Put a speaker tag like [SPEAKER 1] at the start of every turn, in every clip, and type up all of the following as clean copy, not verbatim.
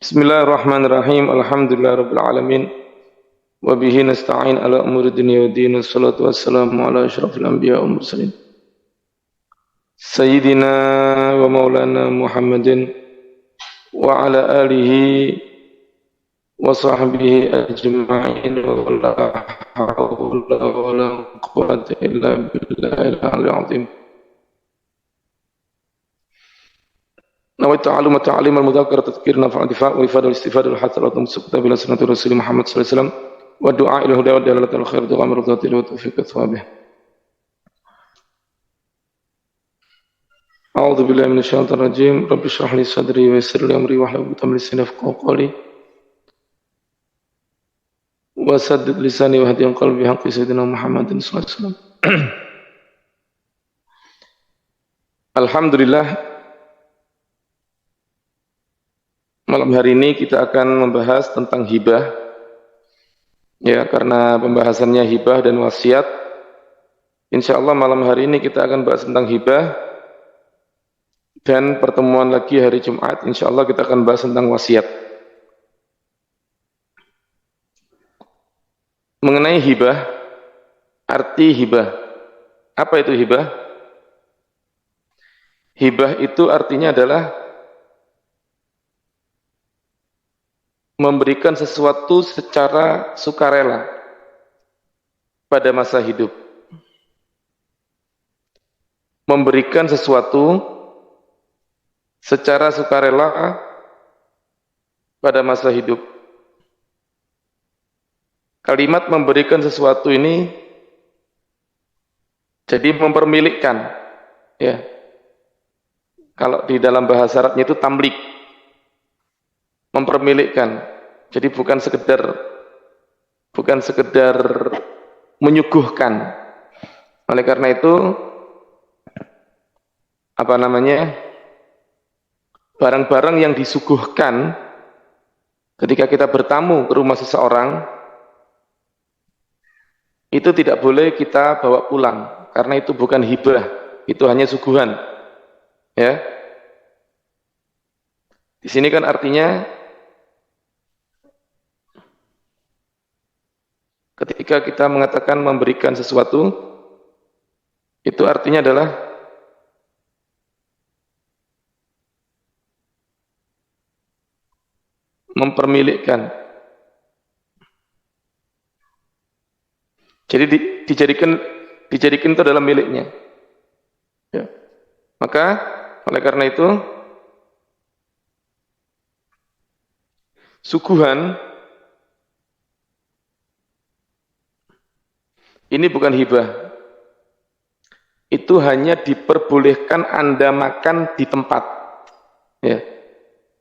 [SPEAKER 1] Bismillahirrahmanirrahim. Alhamdulillahirabbil alamin. Wa bihi nasta'in ala umuri dunya waddin. Wassalatu wassalamu ala asyrafil anbiya wal mursalin. Sayyidina wa maulana Muhammadin wa ala alihi wa sahbihi ajma'in wa la hawla wa la quwwata illa billahil aliyyil azim. Nawaitu ta'allum ta'lim al-mudzakkar tadhkir nafa' difa' wa ifadah al-istifadah al-hasanah wa musaqata bila sunnati Rasul Muhammad sallallahu alaihi wasallam wa du'a ila huda wa dalalatul khair wa amradati wa tawfiq thawabih. A'udzu billahi minasyaitonir rajim. Rabbi shrah li sadri wa yassir li amri wahlul 'uqdatam min lisani yafqahu qawli. Wa saddid lisani wa hadhihi qalbi haqqi sayyidina Muhammadin sallallahu alaihi wasallam. Alhamdulillah, malam hari ini kita akan membahas tentang hibah. Ya, karena pembahasannya hibah dan wasiat. Insyaallah malam hari ini kita akan bahas tentang hibah. Dan pertemuan lagi hari Jumat, insyaallah kita akan bahas tentang wasiat. Mengenai hibah, arti hibah. Apa itu hibah? Hibah itu artinya adalah memberikan sesuatu secara sukarela pada masa hidup. Memberikan sesuatu secara sukarela pada masa hidup. Kalimat memberikan sesuatu ini jadi mempermilikkan, ya. Kalau di dalam bahasa Arabnya itu tamlik, mempermilikkan. Jadi bukan sekedar menyuguhkan. Oleh karena itu barang-barang yang disuguhkan ketika kita bertamu ke rumah seseorang itu tidak boleh kita bawa pulang, karena itu bukan hibah, itu hanya suguhan. Ya. Di sini kan artinya ketika kita mengatakan memberikan sesuatu, itu artinya adalah mempermilikkan. Jadi dijadikan itu dalam miliknya. Ya. Maka oleh karena itu suguhan ini bukan hibah. Itu hanya diperbolehkan Anda makan di tempat. Ya.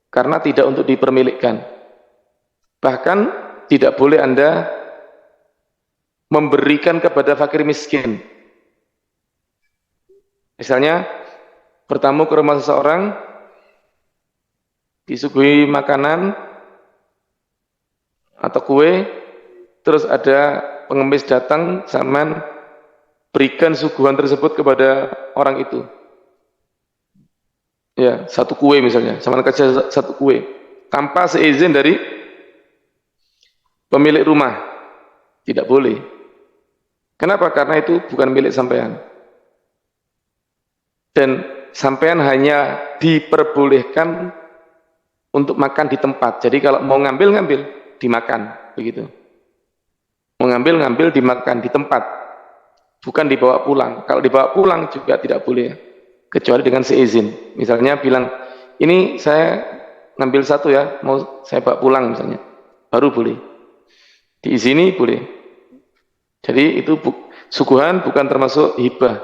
[SPEAKER 1] Karena tidak untuk dipermilikkan. Bahkan tidak boleh Anda memberikan kepada fakir miskin. Misalnya bertamu ke rumah seseorang, disuguhi makanan atau kue, terus ada pengemis datang, zaman berikan suguhan tersebut kepada orang itu. Ya, satu kue misalnya, sama kasih satu kue, tanpa seizin dari pemilik rumah, tidak boleh. Kenapa? Karena itu bukan milik sampean. Dan sampean hanya diperbolehkan untuk makan di tempat. Jadi kalau mau ngambil dimakan, begitu. Mau ngambil dimakan di tempat, bukan dibawa pulang. Kalau dibawa pulang juga tidak boleh, kecuali dengan seizin. Misalnya bilang, ini saya ngambil satu ya, mau saya bawa pulang misalnya, baru boleh. Diizini boleh. Jadi itu suguhan bukan termasuk hibah,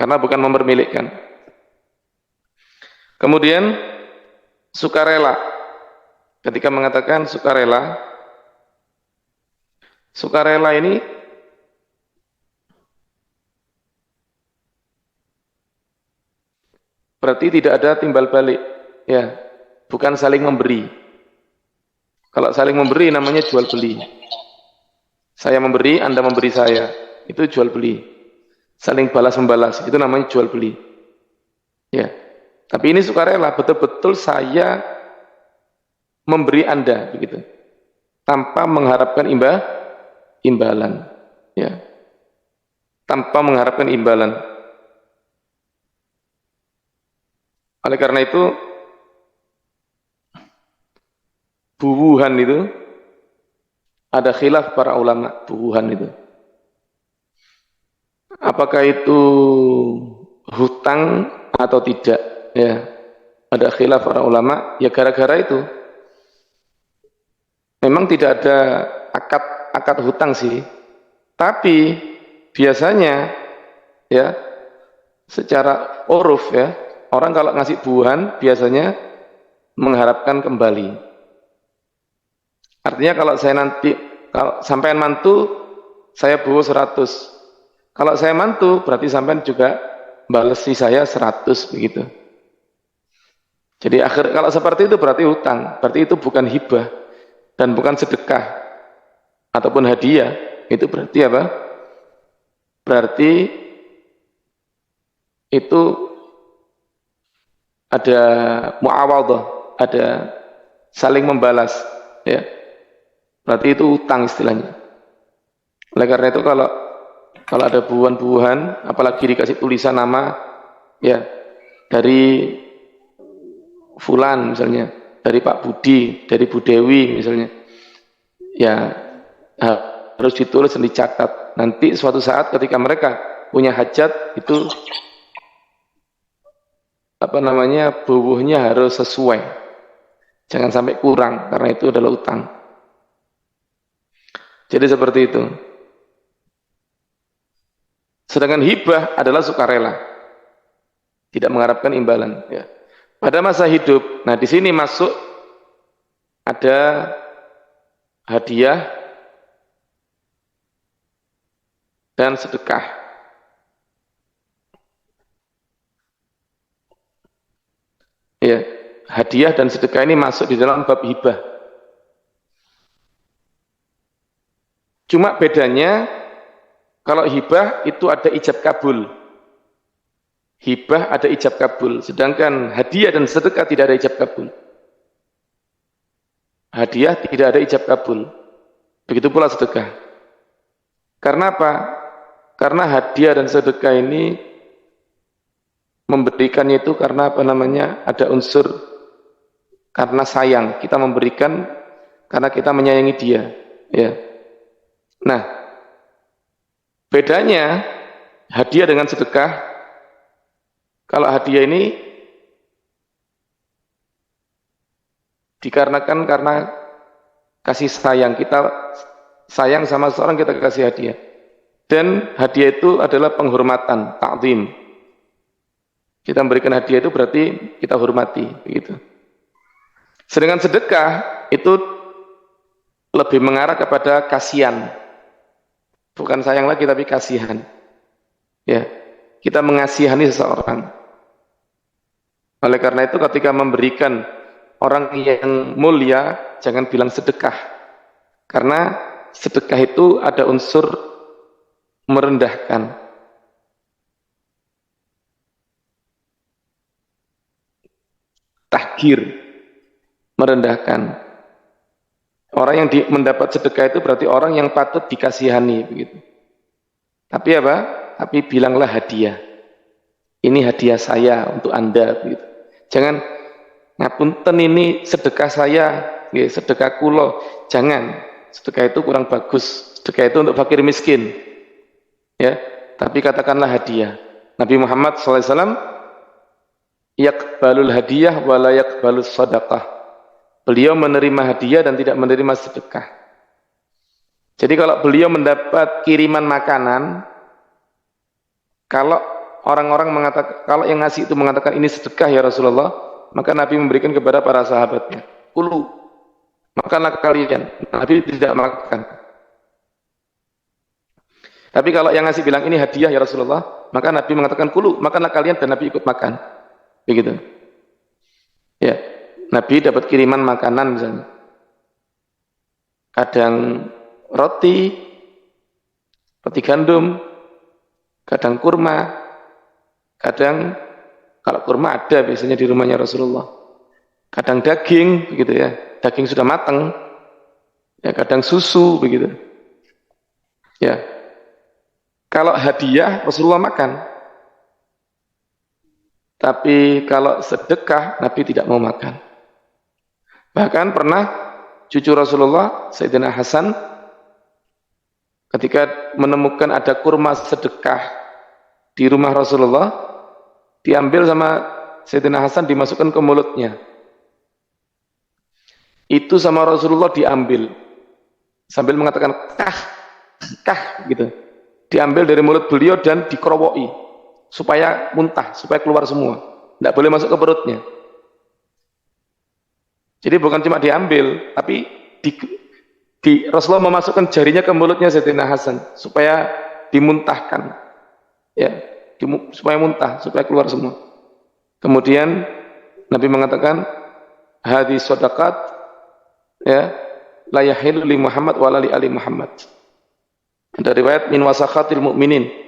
[SPEAKER 1] karena bukan mempermilikkan. Kemudian sukarela. Ketika mengatakan sukarela ini berarti tidak ada timbal balik, ya, bukan saling memberi. Kalau saling memberi namanya jual beli. Saya memberi, Anda memberi saya, itu jual beli. Saling balas membalas, itu namanya jual beli. Ya. Tapi ini sukarela, betul-betul saya memberi Anda begitu, tanpa mengharapkan imbalan, ya, tanpa mengharapkan imbalan. Oleh karena itu, bubuhan itu ada khilaf para ulama, bubuhan itu. Apakah itu hutang atau tidak? Ya, ada khilaf para ulama. Ya gara-gara itu, memang tidak ada akad hutang sih. Tapi biasanya, ya, secara uruf ya, orang kalau ngasih bubuhan biasanya mengharapkan kembali. Artinya kalau saya nanti, kalau sampean mantu, saya bubuh 100. Kalau saya mantu, berarti sampean juga balesi saya 100 begitu. Jadi kalau seperti itu berarti hutang, berarti itu bukan hibah dan bukan sedekah ataupun hadiah. Itu berarti apa? Berarti itu ada muawadhah, ada saling membalas, ya. Berarti itu hutang istilahnya. Oleh karena itu kalau ada bubuhan-bubuhan, apalagi dikasih tulisan nama, ya, dari Fulan misalnya, dari Pak Budi, dari Bu Dewi misalnya, ya harus ditulis dan dicatat. Nanti suatu saat ketika mereka punya hajat, itu apa namanya, bubuhnya harus sesuai, jangan sampai kurang, karena itu adalah utang. Jadi seperti itu. Sedangkan hibah adalah sukarela, tidak mengharapkan imbalan, ya. Pada masa hidup, nah di sini masuk ada hadiah dan sedekah. Ya, hadiah dan sedekah ini masuk di dalam bab hibah. Cuma bedanya kalau hibah itu ada ijab kabul. Hibah ada ijab kabul, sedangkan hadiah dan sedekah tidak ada ijab kabul. Hadiah tidak ada ijab kabul. Begitu pula sedekah. Karena apa? Karena hadiah dan sedekah ini memberikannya itu karena apa namanya? Ada unsur karena sayang. Kita memberikan karena kita menyayangi dia, ya. Nah, bedanya hadiah dengan sedekah, kalau hadiah ini dikarenakan karena kasih sayang, kita sayang sama seorang, kita kasih hadiah. Dan hadiah itu adalah penghormatan, ta'zim. Kita memberikan hadiah itu berarti kita hormati, begitu. Sedangkan sedekah itu lebih mengarah kepada kasihan. Bukan sayang lagi tapi kasihan. Ya, kita mengasihani seseorang. Oleh karena itu ketika memberikan orang yang mulia, jangan bilang sedekah. Karena sedekah itu ada unsur merendahkan. Tahkir, merendahkan. Orang yang mendapat sedekah itu berarti orang yang patut dikasihani, begitu. Tapi apa? Tapi bilanglah hadiah. Ini hadiah saya untuk Anda, begitu. Jangan ngapunten ini sedekah saya, ya, sedekah kulo. Jangan. Sedekah itu kurang bagus. Sedekah itu untuk fakir miskin. Ya, tapi katakanlah hadiah. Nabi Muhammad SAW yaqbalul hadiyah wa la yaqbalus sadaqah. Beliau menerima hadiah dan tidak menerima sedekah. Jadi kalau beliau mendapat kiriman makanan, kalau orang-orang mengatakan, kalau yang ngasih itu mengatakan ini sedekah ya Rasulullah, maka Nabi memberikan kepada para sahabatnya, kulu, makanlah kalian. Nabi tidak makan. Tapi kalau yang ngasih bilang ini hadiah ya Rasulullah, maka Nabi mengatakan kulu, makanlah kalian, dan Nabi ikut makan. Begitu. Ya, Nabi dapat kiriman makanan misalnya, kadang roti gandum, kadang kurma. Kadang kalau kurma ada biasanya di rumahnya Rasulullah. Kadang daging, begitu ya. daging sudah matang, ya kadang susu begitu. Ya, kalau hadiah Rasulullah makan, tapi kalau sedekah Nabi tidak mau makan. Bahkan pernah cucu Rasulullah Sayyidina Hasan ketika menemukan ada kurma sedekah di rumah Rasulullah, diambil sama Sayyidina Hasan dimasukkan ke mulutnya. Itu sama Rasulullah diambil sambil mengatakan kah, kah gitu. Diambil dari mulut beliau dan dikerowoki supaya muntah, supaya keluar semua. Tidak boleh masuk ke perutnya. Jadi bukan cuma diambil, tapi Rasulullah memasukkan jarinya ke mulutnya Sayyidina Hasan supaya dimuntahkan, ya, supaya muntah, supaya keluar semua. Kemudian Nabi mengatakan, hadis sadaqat, ya, la yahilu li Muhammad wa la li ali Muhammad. Ada riwayat min wasakhatil mu'minin.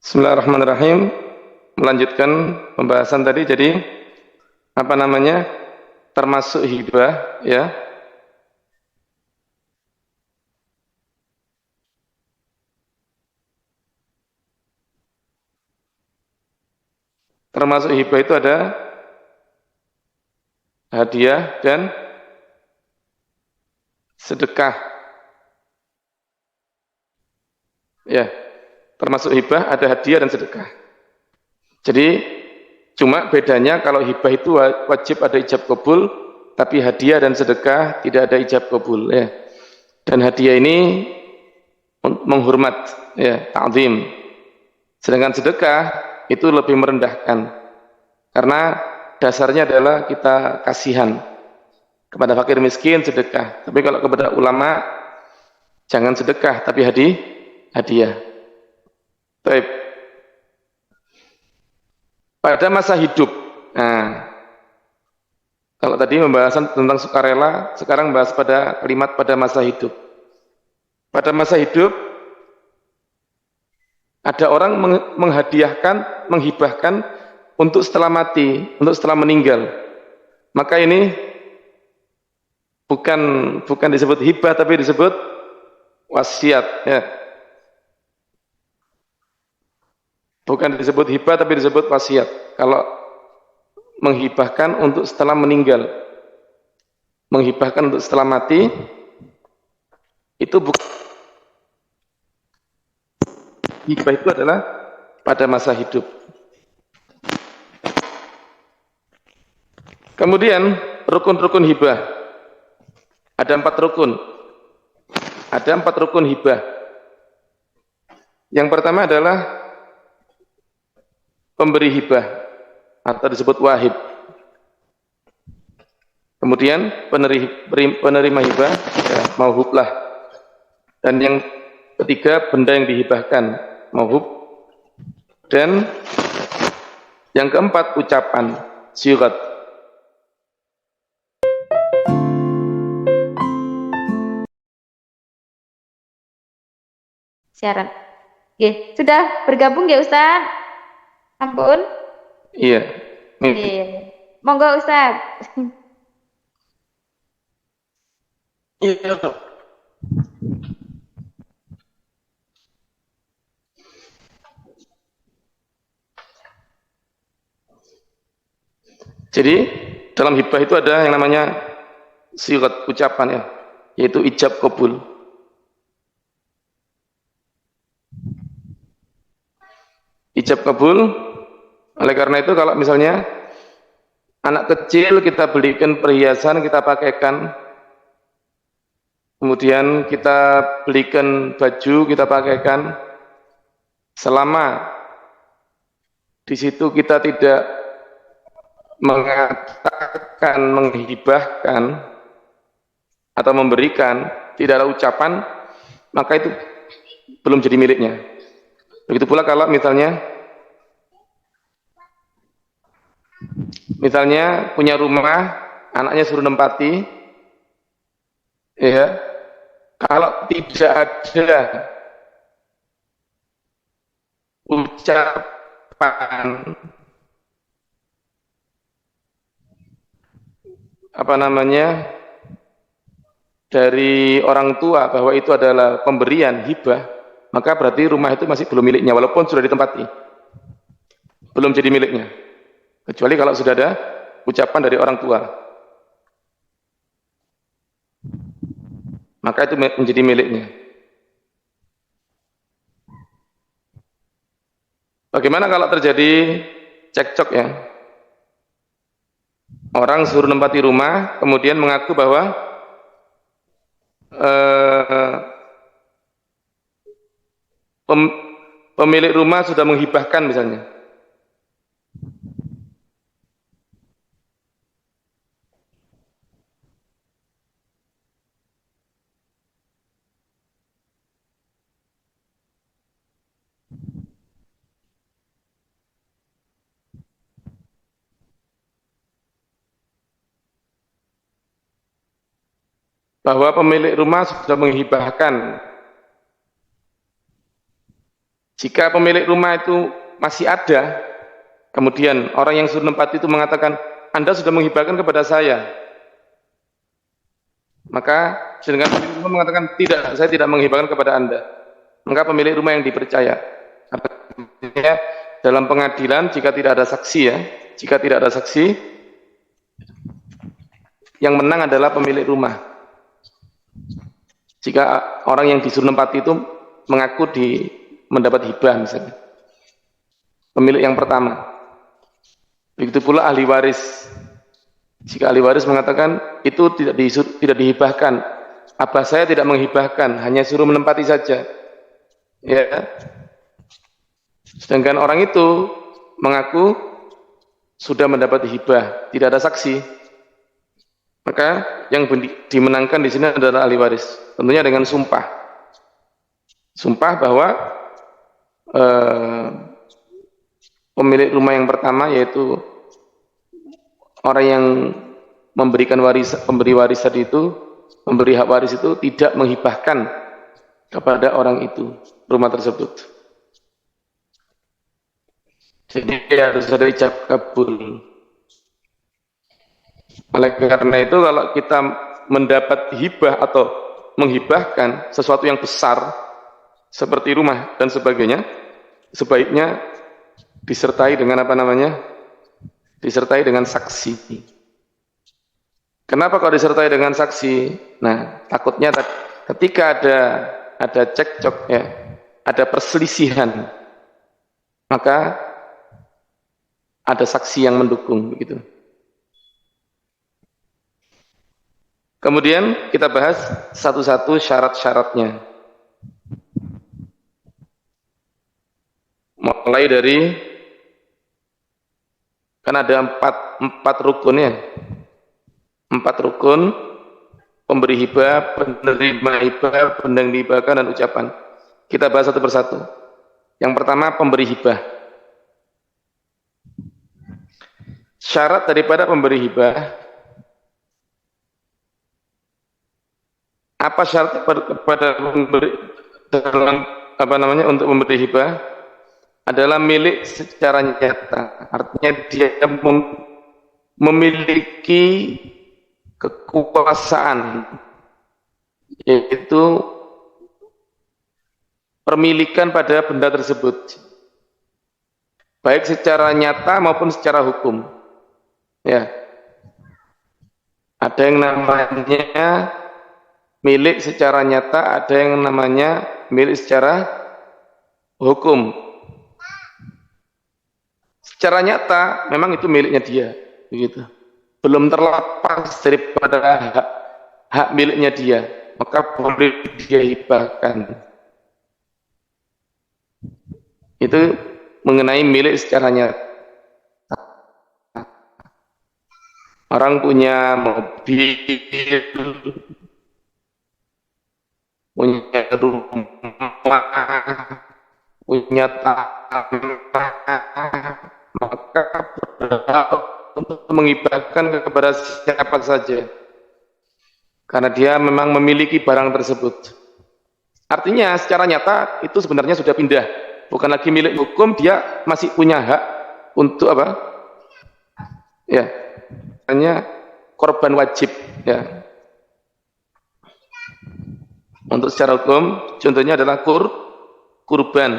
[SPEAKER 1] Bismillahirrahmanirrahim. Melanjutkan pembahasan tadi, jadi apa namanya, termasuk hibah, ya. Termasuk hibah itu ada hadiah dan sedekah, ya. Termasuk hibah ada hadiah dan sedekah. Jadi cuma bedanya kalau hibah itu wajib ada ijab kabul, tapi hadiah dan sedekah tidak ada ijab kabul, ya. Dan hadiah ini menghormat, ya, ta'zim. Sedangkan sedekah itu lebih merendahkan. Karena dasarnya adalah kita kasihan kepada fakir miskin, sedekah. Tapi kalau kepada ulama jangan sedekah tapi hadiah. Baik. Pada masa hidup. Nah, kalau tadi pembahasan tentang sukarela, sekarang bahas pada kalimat pada masa hidup. Pada masa hidup ada orang menghadiahkan, menghibahkan untuk setelah mati, untuk setelah meninggal. Maka ini bukan disebut hibah tapi disebut wasiat, ya. Bukan disebut hibah tapi disebut wasiat. Kalau menghibahkan untuk setelah meninggal, menghibahkan untuk setelah mati, itu bukan hibah, itu adalah pada masa hidup. Kemudian rukun-rukun hibah. Ada 4 rukun. Ada 4 rukun hibah. Yang pertama adalah pemberi hibah atau disebut wahib. Kemudian penerima hibah, ya, mauhublah. Dan yang ketiga benda yang dihibahkan, mauhub. Dan yang keempat ucapan, syirat.
[SPEAKER 2] Siaran. Oke, sudah bergabung ya Ustaz? Ampun.
[SPEAKER 1] Iya.
[SPEAKER 2] Iya. Monggo Ustaz.
[SPEAKER 1] Iya. Jadi dalam hibah itu ada yang namanya syirat, ucapan, ya, yaitu ijab kabul. Ijab kabul. Oleh karena itu kalau misalnya anak kecil kita belikan perhiasan, kita pakaikan, kemudian kita belikan baju, kita pakaikan, selama di situ kita tidak mengatakan, menghibahkan atau memberikan, tidak ada ucapan, maka itu belum jadi miliknya. Begitu pula kalau misalnya punya rumah, anaknya suruh nempati, ya, kalau tidak ada ucapan apa namanya dari orang tua bahwa itu adalah pemberian hibah, maka berarti rumah itu masih belum miliknya walaupun sudah ditempati, belum jadi miliknya, kecuali kalau sudah ada ucapan dari orang tua, maka itu menjadi miliknya. Bagaimana kalau terjadi cekcok ya? Orang suruh nempati rumah, kemudian mengaku bahwa pemilik rumah sudah menghibahkan misalnya. Bahwa pemilik rumah sudah menghibahkan. Jika pemilik rumah itu masih ada, kemudian orang yang suruh nempati itu mengatakan, Anda sudah menghibahkan kepada saya, maka sedangkan pemilik rumah mengatakan, tidak, saya tidak menghibahkan kepada Anda, maka pemilik rumah yang dipercaya. Artinya dalam pengadilan jika tidak ada saksi ya, jika tidak ada saksi, yang menang adalah pemilik rumah. Jika orang yang disuruh nempati itu mengaku mendapat hibah misalnya, pemilik yang pertama. Begitu pula ahli waris. Jika ahli waris mengatakan itu tidak dihibahkan, abah saya tidak menghibahkan, hanya suruh menempati saja, ya. Sedangkan orang itu mengaku sudah mendapat hibah, tidak ada saksi, maka yang dimenangkan di sini adalah ahli waris, tentunya dengan sumpah bahwa pemilik rumah yang pertama, yaitu orang yang pemberi waris tadi itu, memberi hak waris itu tidak menghibahkan kepada orang itu rumah tersebut. Jadi harus ada ijab kabul. Oleh karena itu kalau kita mendapat hibah atau menghibahkan sesuatu yang besar seperti rumah dan sebagainya, sebaiknya disertai dengan apa namanya? Disertai dengan saksi. Kenapa kalau disertai dengan saksi? Nah, takutnya ketika ada cekcok ya, ada perselisihan, maka ada saksi yang mendukung begitu. Kemudian kita bahas satu-satu syarat-syaratnya. Mulai dari, kan ada empat rukun ya. 4 rukun: pemberi hibah, penerima hibah, pendang dihibahkan, dan ucapan. Kita bahas satu persatu. Yang pertama, pemberi hibah. Syarat daripada pemberi hibah, apa syarat kepada pemberi dalam apa namanya untuk memberi hibah? Adalah milik secara nyata. Artinya dia memiliki kekuasaan, yaitu permilikan pada benda tersebut, baik secara nyata maupun secara hukum. Ya, ada yang namanya milik secara nyata, ada yang namanya milik secara hukum. Secara nyata memang itu miliknya dia, begitu. Belum terlepas daripada hak miliknya dia, maka boleh dia hibahkan. Itu mengenai milik secara nyata. Orang punya mobil, punya rumah, punya tanah, maka berhak untuk menghibahkan kepada siapa saja, karena dia memang memiliki barang tersebut. Artinya secara nyata itu sebenarnya sudah pindah bukan lagi milik hukum, dia masih punya hak untuk apa? Ya, hanya korban wajib. Ya, untuk secara hukum, contohnya adalah kurban,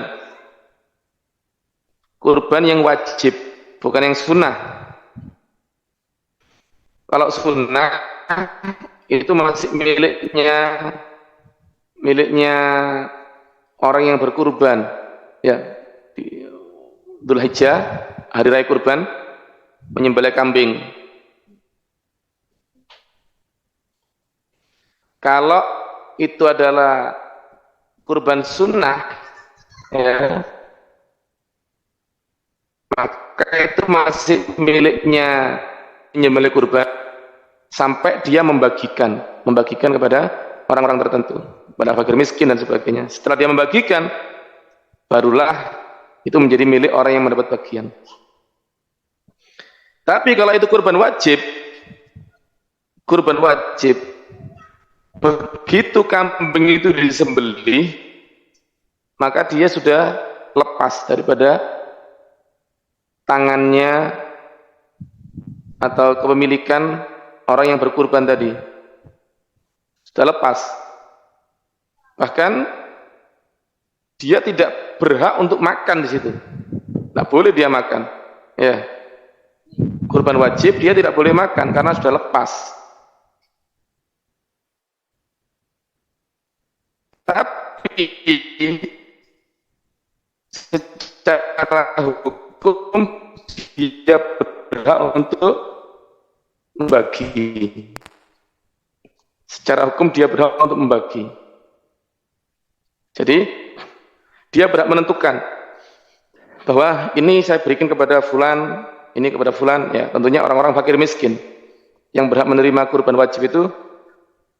[SPEAKER 1] kurban yang wajib, bukan yang sunnah. Kalau sunnah itu masih miliknya orang yang berkurban. Ya, di Dzulhijjah, hari raya kurban, menyembelih kambing. Kalau itu adalah kurban sunnah, ya, maka itu masih miliknya penyembelih kurban sampai dia membagikan kepada orang-orang tertentu, pada fakir miskin dan sebagainya. Setelah dia membagikan, barulah itu menjadi milik orang yang mendapat bagian. Tapi kalau itu kurban wajib, begitu kambing itu disembelih, maka dia sudah lepas daripada tangannya atau kepemilikan orang yang berkurban tadi. Sudah lepas. Bahkan dia tidak berhak untuk makan di situ. Tidak boleh dia makan. Ya. Kurban wajib dia tidak boleh makan karena sudah lepas. Tapi secara hukum dia berhak untuk membagi. Secara hukum dia berhak untuk membagi. Jadi dia berhak menentukan bahwa ini saya berikan kepada fulan, ini kepada fulan. Ya, tentunya orang-orang fakir miskin yang berhak menerima kurban wajib itu,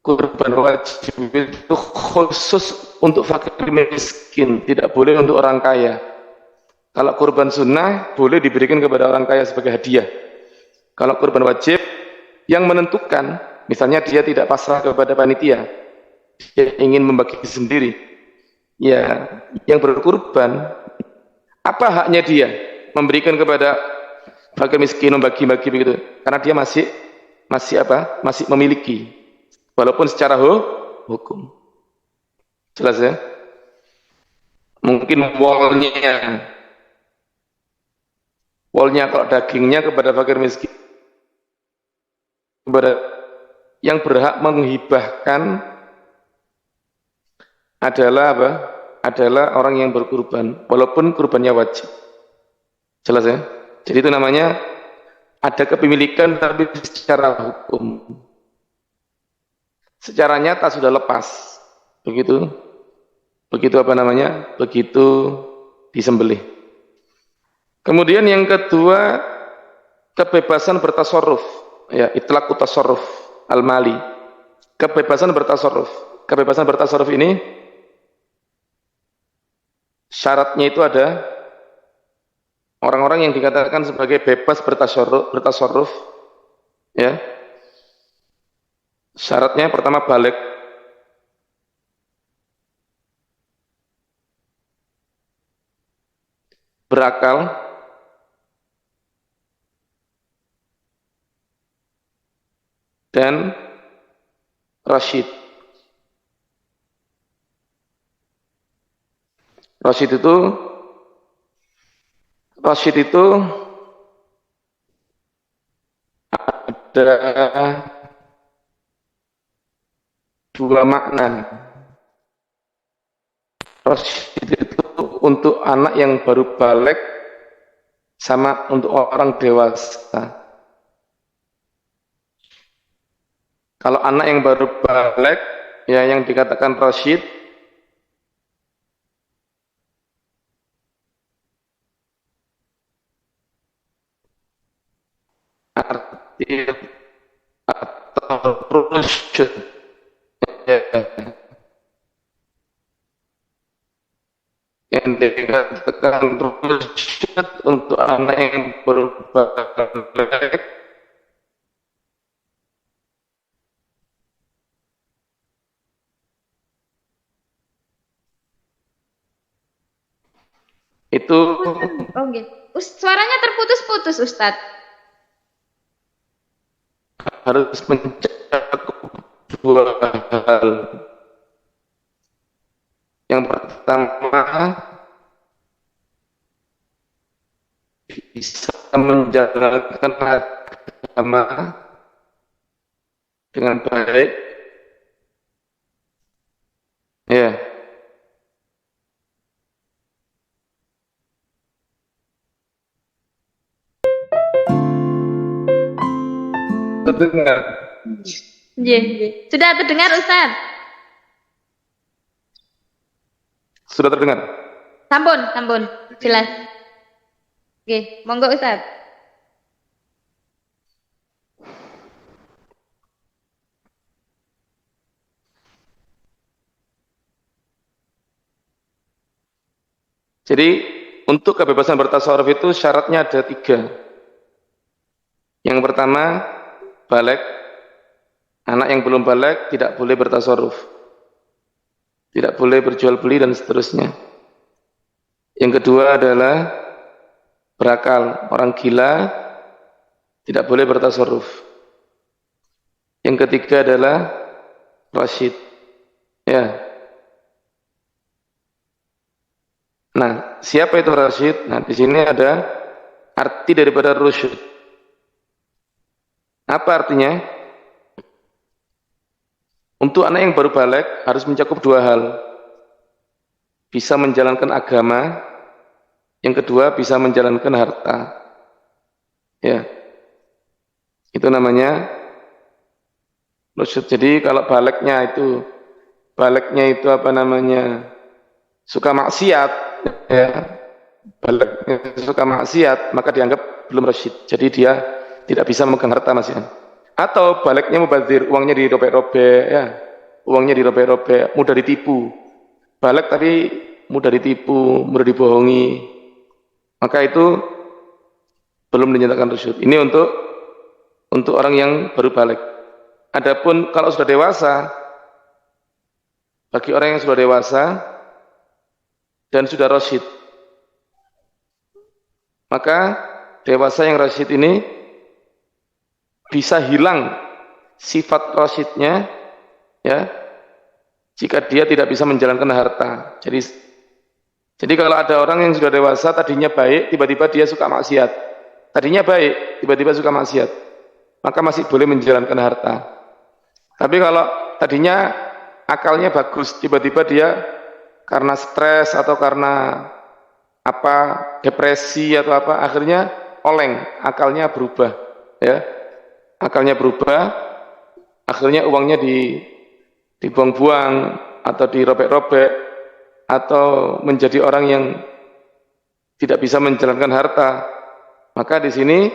[SPEAKER 1] kurban wajib itu khusus untuk fakir miskin, tidak boleh untuk orang kaya. Kalau kurban sunnah boleh diberikan kepada orang kaya sebagai hadiah. Kalau kurban wajib yang menentukan, misalnya dia tidak pasrah kepada panitia, dia ingin membagi sendiri. Ya, yang berkurban, apa haknya dia memberikan kepada fakir miskin, membagi-bagi begitu? Karena dia masih memiliki, walaupun secara hukum. Jelas ya? Mungkin wallnya kalau dagingnya kepada fakir miskin, kepada yang berhak menghibahkan adalah apa? Adalah orang yang berkurban, walaupun kurbannya wajib. Jelas ya? Jadi itu namanya ada kepemilikan tapi secara hukum. Secara nyata sudah lepas. Begitu. Begitu apa namanya? Begitu disembelih. Kemudian yang kedua, kebebasan bertasarruf. Ya, itlaqut tasarruf al-mali. Kebebasan bertasarruf. Kebebasan bertasarruf ini syaratnya itu ada orang-orang yang dikatakan sebagai bebas bertasarruf, ya. Syaratnya pertama balik, berakal, dan rasyid. Rasyid itu ada dua makna. Rasyid itu untuk anak yang baru balik sama untuk orang dewasa. Kalau anak yang baru balik, ya yang dikatakan rasyid, arti atau rusyd, ya, yang dikatakan rusyd untuk anak yang baru balik Itu
[SPEAKER 2] Oh, nggih. Suaranya terputus-putus, Ustadz.
[SPEAKER 1] harus mencakup dua hal. Yang pertama, bisa menjalankan agama dengan baik, ya. Terdengar,
[SPEAKER 2] Nggih, nggih. Sudah terdengar, Ustadz?
[SPEAKER 1] sudah terdengar.
[SPEAKER 2] Sampun, sampun. Jelas. Nggih, monggo, Ustadz.
[SPEAKER 1] Jadi untuk kebebasan bertasarruf itu syaratnya ada 3. Yang pertama, balik. Anak yang belum balik tidak boleh bertasarruf, tidak boleh berjual beli dan seterusnya. Yang kedua adalah berakal. Orang gila tidak boleh bertasarruf. Yang ketiga adalah rasyid. Ya. Nah, siapa itu rasyid? Nah, di sini ada arti daripada rusyud. Apa artinya? Untuk anak yang baru balik harus mencakup 2 hal. Bisa menjalankan agama, yang kedua bisa menjalankan harta. Ya. Itu namanya rusyud. Jadi kalau baliknya itu apa namanya? Suka maksiat, ya. Baliknya suka maksiat, maka dianggap belum rasyid. Jadi dia tidak bisa memegang harta Mas ya. Atau baliknya mubazir, uangnya dirobek-robek, ya. Uangnya dirobek-robek, mudah ditipu. Balik tapi mudah ditipu, mudah dibohongi. Maka itu belum dinyatakan rusyud. Ini untuk orang yang baru balik. Adapun kalau sudah dewasa, bagi orang yang sudah dewasa dan sudah rasyid, maka dewasa yang rasyid ini bisa hilang sifat rasyidnya, ya, jika dia tidak bisa menjalankan harta. Jadi kalau ada orang yang sudah dewasa, tadinya baik, tiba-tiba dia suka maksiat. Tadinya baik, tiba-tiba suka maksiat, maka masih boleh menjalankan harta. Tapi kalau tadinya akalnya bagus, tiba-tiba dia karena stres atau karena apa, depresi atau apa, akhirnya oleng, akalnya berubah, ya. Akalnya berubah, akhirnya uangnya dibuang-buang atau dirobek-robek atau menjadi orang yang tidak bisa menjalankan harta. Maka di sini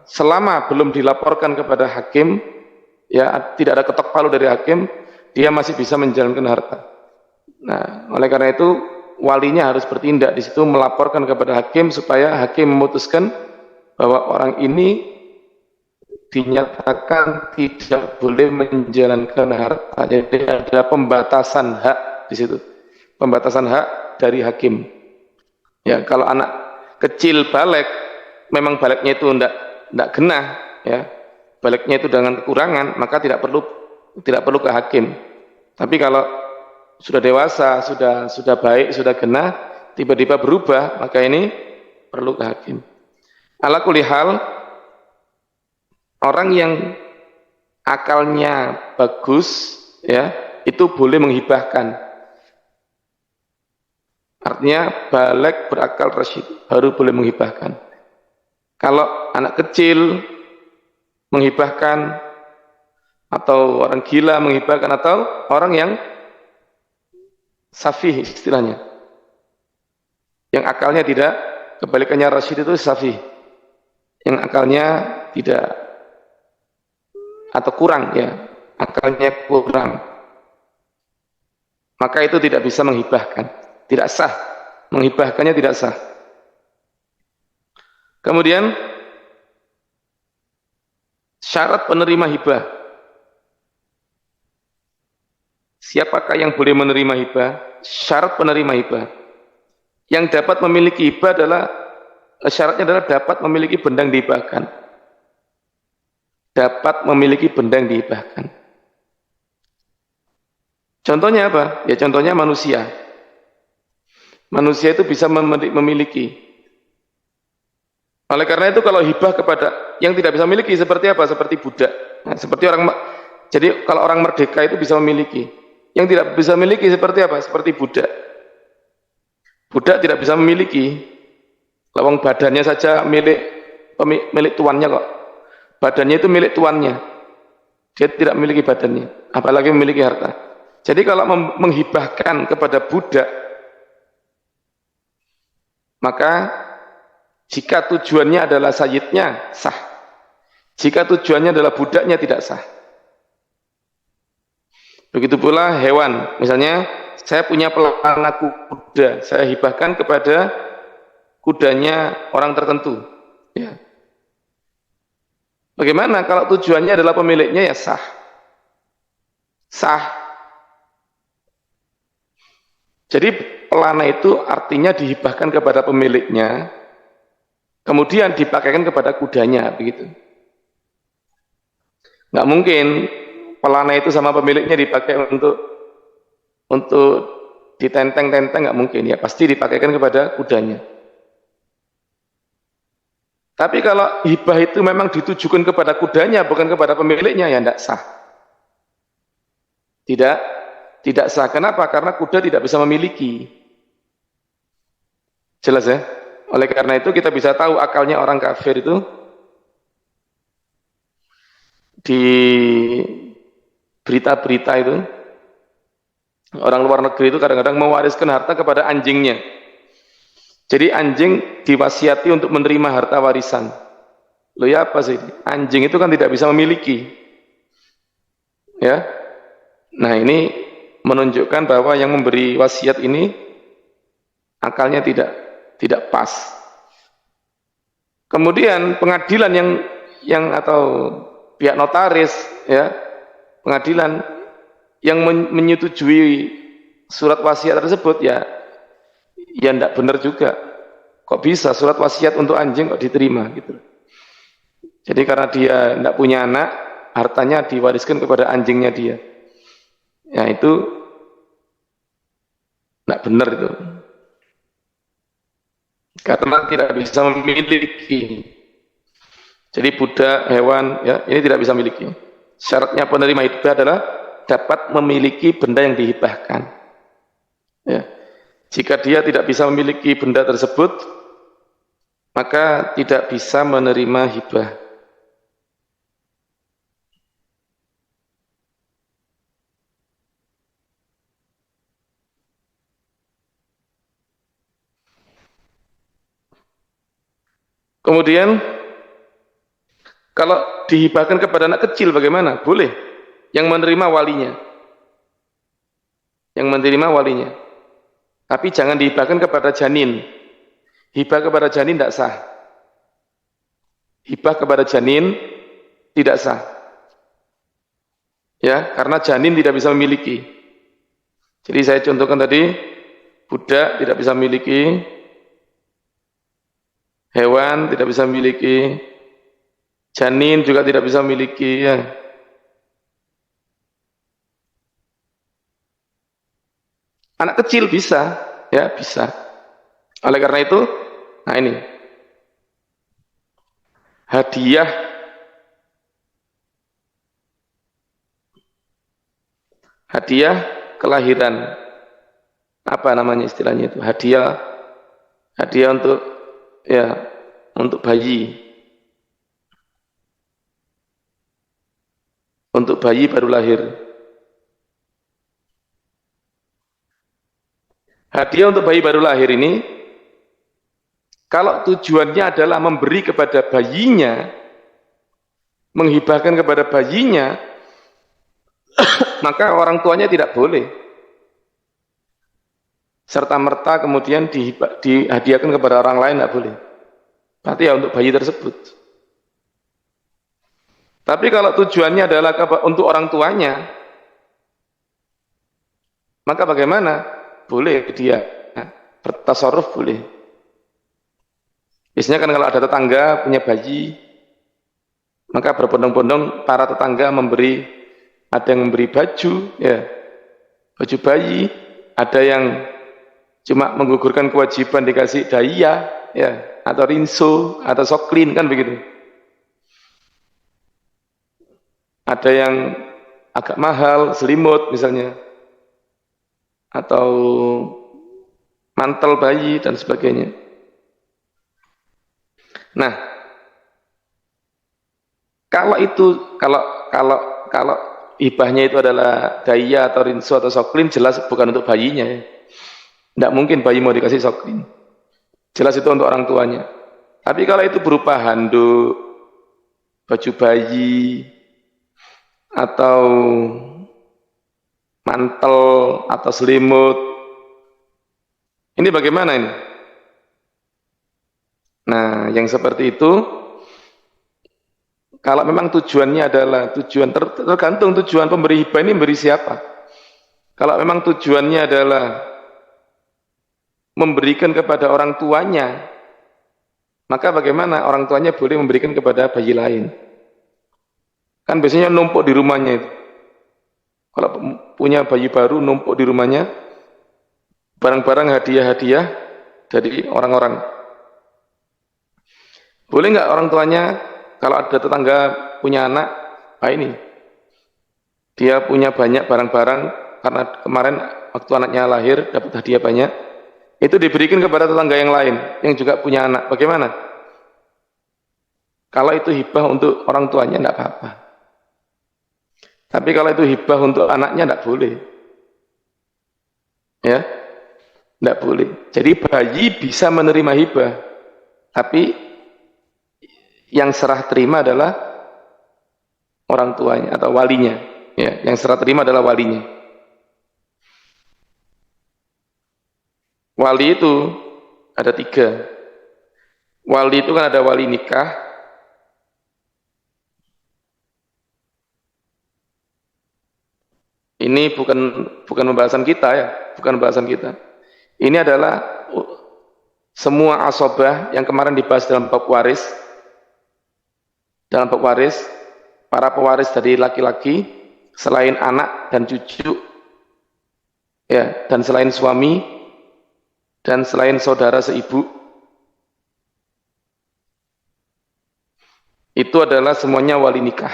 [SPEAKER 1] selama belum dilaporkan kepada hakim, ya, tidak ada ketok palu dari hakim, dia masih bisa menjalankan harta. Nah, oleh karena itu walinya harus bertindak di situ, melaporkan kepada hakim supaya hakim memutuskan bahwa orang ini dinyatakan tidak boleh menjalankan harta. Jadi ada pembatasan hak di situ, pembatasan hak dari hakim. Ya, kalau anak kecil balik, memang baliknya itu tidak genah, ya, baliknya itu dengan kekurangan, maka tidak perlu ke hakim. Tapi kalau sudah dewasa, sudah baik, sudah genah, tiba-tiba berubah, maka ini perlu ke hakim. Ala kulli hal, orang yang akalnya bagus, ya, itu boleh menghibahkan. Artinya balik berakal rasyid, baru boleh menghibahkan. Kalau anak kecil menghibahkan, atau orang gila menghibahkan, atau orang yang safih istilahnya, yang akalnya tidak, kebalikannya rasyid itu safih, yang akalnya tidak atau kurang, ya, akalnya kurang, maka itu tidak bisa menghibahkan, tidak sah, menghibahkannya tidak sah. Kemudian syarat penerima hibah, Siapakah yang boleh menerima hibah? Syarat penerima hibah. Yang dapat memiliki hibah adalah, syaratnya adalah dapat memiliki benda yang dihibahkan. Dapat memiliki benda yang dihibahkan. Contohnya apa? Ya contohnya manusia. Manusia itu bisa memiliki. Oleh karena itu kalau hibah kepada yang tidak bisa memiliki seperti apa? Seperti budak. Nah, seperti orang. Jadi kalau orang merdeka itu bisa memiliki. Yang tidak bisa memiliki seperti apa? Seperti budak. Budak tidak bisa memiliki. Lawang badannya saja milik tuannya kok. Badannya itu milik tuannya. Dia tidak memiliki badannya, apalagi memiliki harta. Jadi kalau menghibahkan kepada budak, maka jika tujuannya adalah sayyidnya, sah. Jika tujuannya adalah budaknya, tidak sah. Begitu pula hewan. Misalnya, saya punya pelana kuda, saya hibahkan kepada kudanya orang tertentu. Ya. Bagaimana kalau tujuannya adalah pemiliknya, ya sah. Sah. Jadi pelana itu artinya dihibahkan kepada pemiliknya, kemudian dipakaikan kepada kudanya, begitu. Nggak mungkin pelana itu sama pemiliknya dipakai untuk ditenteng-tenteng, nggak mungkin, ya pasti dipakaikan kepada kudanya. Tapi kalau hibah itu memang ditujukan kepada kudanya, bukan kepada pemiliknya, ya tidak sah. Tidak sah. Kenapa? Karena kuda tidak bisa memiliki. Jelas ya? Oleh karena itu kita bisa tahu akalnya orang kafir itu di berita-berita itu. Orang luar negeri itu kadang-kadang mewariskan harta kepada anjingnya. Jadi anjing diwasiati untuk menerima harta warisan. Loh ya apa sih? Anjing itu kan tidak bisa memiliki. Ya. Nah, ini menunjukkan bahwa yang memberi wasiat ini akalnya tidak pas. Kemudian pengadilan yang atau pihak notaris, ya, pengadilan yang menyetujui surat wasiat tersebut, ya tidak benar juga. Kok bisa surat wasiat untuk anjing kok diterima gitu. Jadi karena dia tidak punya anak, hartanya diwariskan kepada anjingnya dia. Ya itu tidak benar itu. Karena tidak bisa memiliki. Jadi budak, hewan, ya ini tidak bisa memiliki. Syaratnya penerima hibah adalah dapat memiliki benda yang dihibahkan. Ya. Jika dia tidak bisa memiliki benda tersebut, maka tidak bisa menerima hibah. Kemudian, kalau dihibahkan kepada anak kecil bagaimana? Boleh. Yang menerima walinya. Yang menerima walinya. Tapi jangan dihibahkan kepada janin. Hibah kepada janin tidak sah. Hibah kepada janin tidak sah. Ya, karena janin tidak bisa memiliki. Jadi saya contohkan tadi, budak tidak bisa memiliki, hewan tidak bisa memiliki, janin juga tidak bisa memiliki, ya. Anak kecil bisa, ya bisa. Oleh karena itu, nah ini hadiah kelahiran, apa namanya istilahnya itu? Hadiah untuk bayi baru lahir. Hadiah untuk bayi baru lahir ini, kalau tujuannya adalah memberi kepada bayinya, menghibahkan kepada bayinya, maka orang tuanya tidak boleh serta-merta kemudian dihadiahkan kepada orang lain, tidak boleh. Berarti ya untuk bayi tersebut. Tapi kalau tujuannya adalah untuk orang tuanya, maka bagaimana? Boleh dia bertasarruf, boleh. Biasanya kan kalau ada tetangga punya bayi, maka berbondong-bondong para tetangga memberi, ada yang memberi baju, ya, baju bayi, ada yang cuma menggugurkan kewajiban dikasih daya, ya, atau rinso, atau soklin, kan begitu. Ada yang agak mahal, selimut misalnya, atau mantel bayi dan sebagainya. Nah, kalau itu, kalau hibahnya itu adalah daya atau rinso atau soklin, jelas bukan untuk bayinya, ya. Tidak mungkin bayi mau dikasih soklin. Jelas itu untuk orang tuanya. Tapi kalau itu berupa handuk, baju bayi, atau mantel, atau selimut, ini bagaimana ini? Nah, yang seperti itu, kalau memang tujuannya adalah tujuan, tergantung tujuan pemberi hibah ini memberi siapa. Kalau memang tujuannya adalah memberikan kepada orang tuanya, maka bagaimana orang tuanya boleh memberikan kepada bayi lain? Kan biasanya numpuk di rumahnya itu. Kalau punya bayi baru numpuk di rumahnya, barang-barang hadiah-hadiah dari orang-orang. Boleh nggak orang tuanya, kalau ada tetangga punya anak, ini, dia punya banyak barang-barang, karena kemarin waktu anaknya lahir dapat hadiah banyak, itu diberikan kepada tetangga yang lain yang juga punya anak. Bagaimana? Kalau itu hibah untuk orang tuanya tidak apa-apa. Tapi kalau itu hibah untuk anaknya tidak boleh. Ya, tidak boleh. Jadi bayi bisa menerima hibah, tapi yang serah terima adalah orang tuanya atau walinya. Ya, yang serah terima adalah walinya. Wali itu ada 3. Wali itu kan ada wali nikah, ini bukan pembahasan kita, ya, bukan pembahasan kita. Ini adalah semua asobah yang kemarin dibahas dalam bab waris. Dalam bab waris, para pewaris dari laki-laki selain anak dan cucu, ya, dan selain suami, dan selain saudara seibu, itu adalah semuanya wali nikah.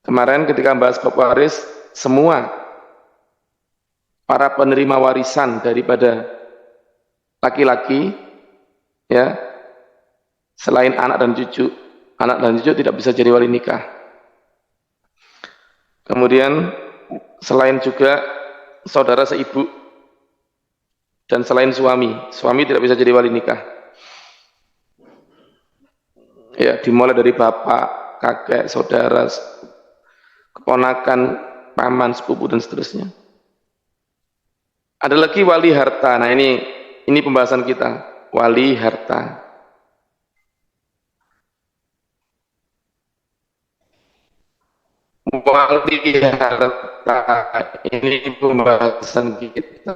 [SPEAKER 1] Kemarin ketika membahas bab waris, semua para penerima warisan daripada laki-laki, ya, selain anak dan cucu tidak bisa jadi wali nikah. Kemudian selain juga saudara seibu, dan selain suami tidak bisa jadi wali nikah. Ya, dimulai dari bapak, kakek, saudara, keponakan, paman, sepupu dan seterusnya. Ada lagi wali harta. Nah, ini pembahasan kita, wali harta. Wali harta ini pembahasan kita.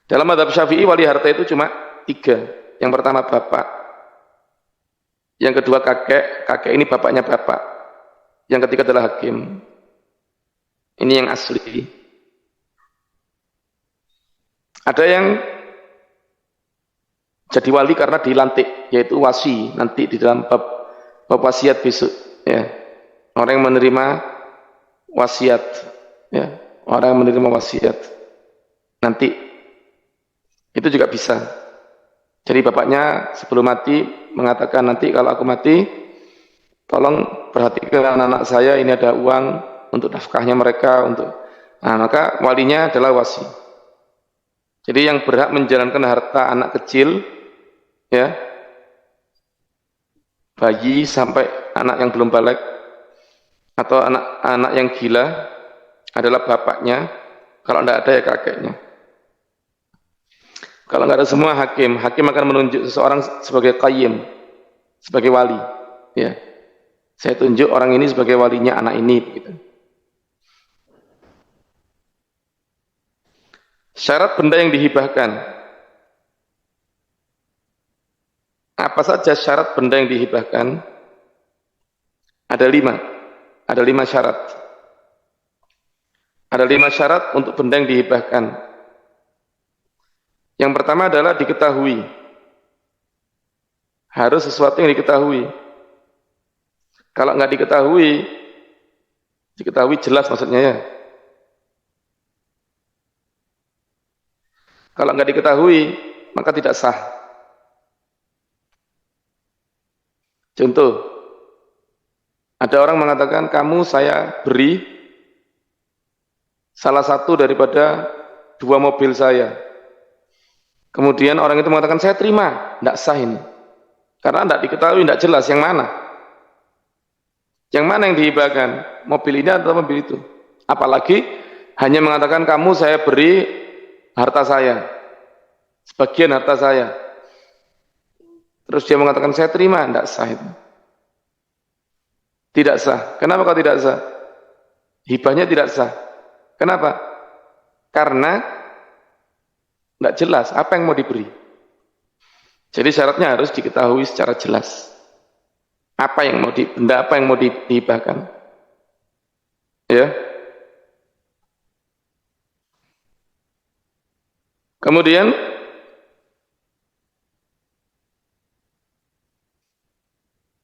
[SPEAKER 1] Dalam mazhab Syafi'i wali harta itu cuma 3. Yang pertama bapak, yang kedua kakek ini bapaknya bapak, yang ketiga adalah hakim. Ini yang asli. Ada yang jadi wali karena dilantik, yaitu wasi, nanti di dalam bab wasiat besok, ya. Orang yang menerima wasiat, ya, orang yang menerima wasiat nanti itu juga bisa. Jadi bapaknya sebelum mati mengatakan, nanti kalau aku mati, tolong perhatikan anak-anak saya, ini ada uang untuk nafkahnya mereka, maka walinya adalah wasi. Jadi yang berhak menjalankan harta anak kecil, ya, bayi sampai anak yang belum balik, atau anak yang gila adalah bapaknya, kalau tidak ada ya kakeknya. Kalau nggak ada semua hakim akan menunjuk seseorang sebagai qayyim, sebagai wali. Ya, saya tunjuk orang ini sebagai walinya anak ini, begitu. Syarat benda yang dihibahkan. Apa saja syarat benda yang dihibahkan? Ada 5. Ada 5 syarat. Ada 5 syarat untuk benda yang dihibahkan. Yang pertama adalah diketahui. Harus sesuatu yang diketahui. Kalau nggak diketahui jelas maksudnya ya. Kalau nggak diketahui, maka tidak sah. Contoh, ada orang mengatakan, kamu saya beri salah satu daripada 2 mobil saya. Kemudian orang itu mengatakan, saya terima. Tidak sah ini. Karena tidak diketahui, tidak jelas yang mana. Yang mana yang dihibahkan? Mobil ini atau mobil itu? Apalagi hanya mengatakan, kamu saya beri harta saya, sebagian harta saya. Terus dia mengatakan saya terima, tidak sah itu. Tidak sah. Kenapa kok tidak sah? Hibahnya tidak sah. Kenapa? Karena tidak jelas apa yang mau diberi. Jadi syaratnya harus diketahui secara jelas. Apa yang mau benda apa yang mau dihibahkan. Ya. Kemudian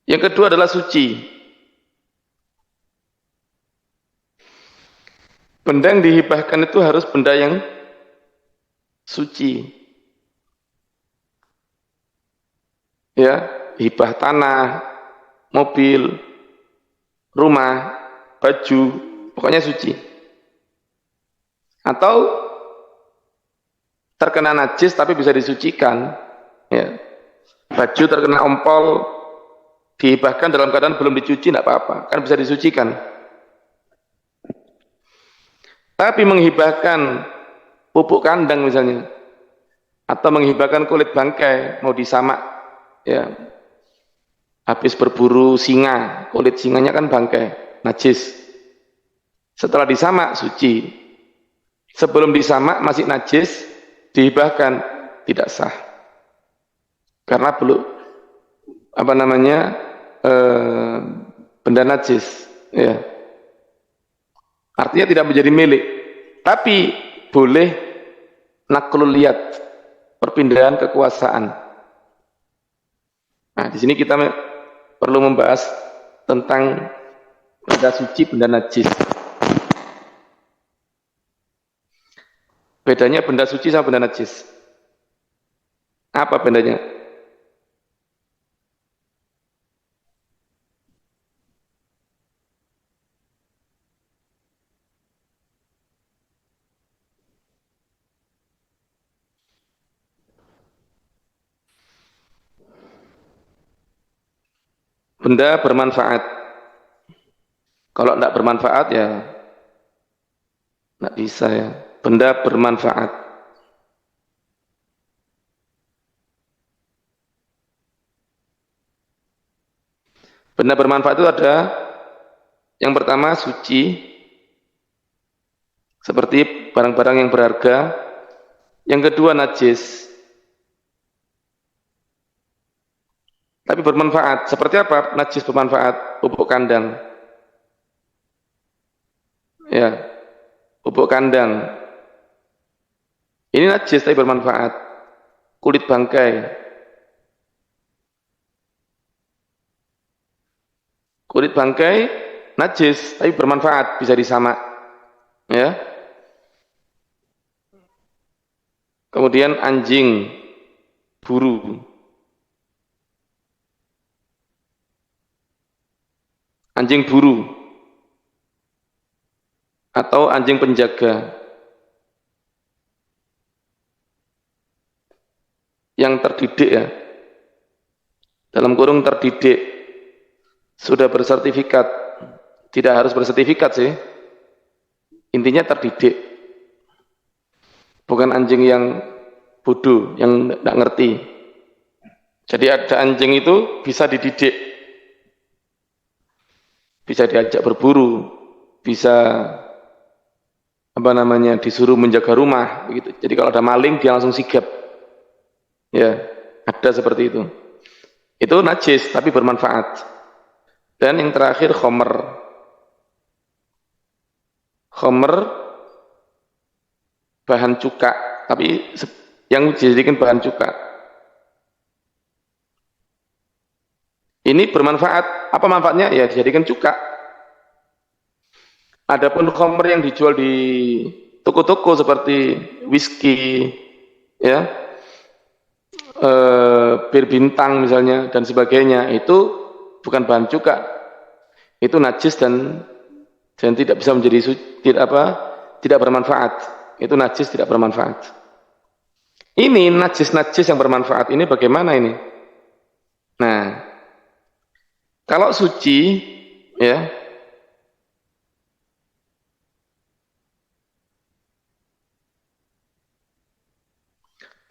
[SPEAKER 1] yang kedua adalah suci. Benda yang dihibahkan itu harus benda yang suci. Ya, hibah tanah, mobil, rumah, baju, pokoknya suci. Atau terkena najis tapi bisa disucikan, ya. Baju terkena ompol dihibahkan dalam keadaan belum dicuci tidak apa-apa, kan bisa disucikan. Tapi menghibahkan pupuk kandang misalnya, atau menghibahkan kulit bangkai mau disamak, ya, habis berburu singa, kulit singanya kan bangkai, najis. Setelah disamak suci, sebelum disamak masih najis, dihibahkan tidak sah karena belum benda najis, ya. Artinya tidak menjadi milik, tapi boleh nakluliyat, perpindahan kekuasaan. Nah, di sini kita perlu membahas tentang benda suci, benda najis. Bedanya benda suci sama benda najis. Apa bedanya? Benda bermanfaat. Kalau tidak bermanfaat ya tidak bisa ya. Benda bermanfaat. Benda bermanfaat itu ada yang pertama suci, seperti barang-barang yang berharga. Yang kedua najis, tapi bermanfaat. Seperti apa najis bermanfaat? Pupuk kandang, ya, pupuk kandang. Ini najis tapi bermanfaat. Kulit bangkai, kulit bangkai najis tapi bermanfaat, bisa disamak, ya. Kemudian anjing buru, anjing buru atau anjing penjaga yang terdidik, ya, dalam kurung terdidik, sudah bersertifikat, tidak harus bersertifikat sih, intinya terdidik, bukan anjing yang bodoh, yang tidak ngerti. Jadi ada anjing itu bisa dididik, bisa diajak berburu, bisa apa namanya, disuruh menjaga rumah begitu. Jadi kalau ada maling dia langsung sigap. Ya, ada seperti itu. Itu najis tapi bermanfaat. Dan yang terakhir khomer. Khomer bahan cuka, tapi yang dijadikan bahan cuka. Ini bermanfaat. Apa manfaatnya? Ya dijadikan cuka. Adapun khamr yang dijual di toko-toko seperti whisky, ya, bir bintang misalnya dan sebagainya, itu bukan bahan cuka, itu najis dan tidak bisa menjadi tidak bermanfaat. Itu najis tidak bermanfaat. Ini najis-najis yang bermanfaat ini bagaimana ini? Nah, kalau suci, ya.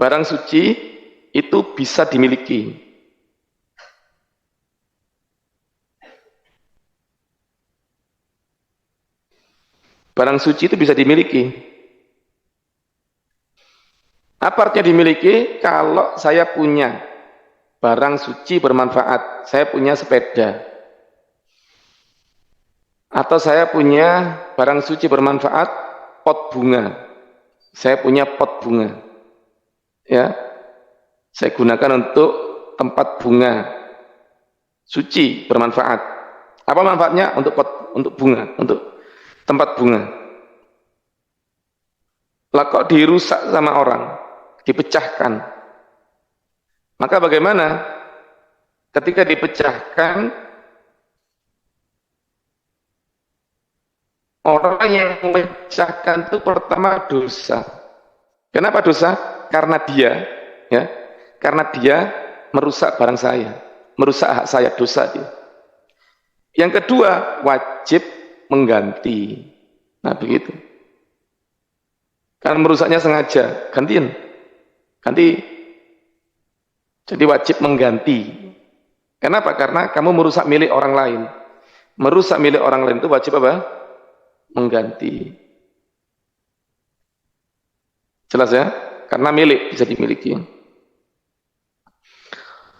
[SPEAKER 1] Barang suci itu bisa dimiliki. Barang suci itu bisa dimiliki. Apa artinya dimiliki? Kalau saya punya barang suci bermanfaat, saya punya sepeda. Atau saya punya barang suci bermanfaat, pot bunga. Saya punya pot bunga. Ya, saya gunakan untuk tempat bunga suci bermanfaat. Apa manfaatnya? Untuk bunga, untuk tempat bunga. Lah kok dirusak sama orang, dipecahkan. Maka bagaimana? Ketika dipecahkan, orang yang memecahkan itu pertama dosa. Kenapa dosa? Karena dia merusak barang saya, merusak hak saya, dosa dia. Yang kedua, wajib mengganti. Nah begitu. Karena merusaknya sengaja, ganti. Jadi wajib mengganti. Kenapa? Karena kamu merusak milik orang lain. Merusak milik orang lain itu wajib apa? Mengganti. Jelas ya? Karena milik bisa dimiliki.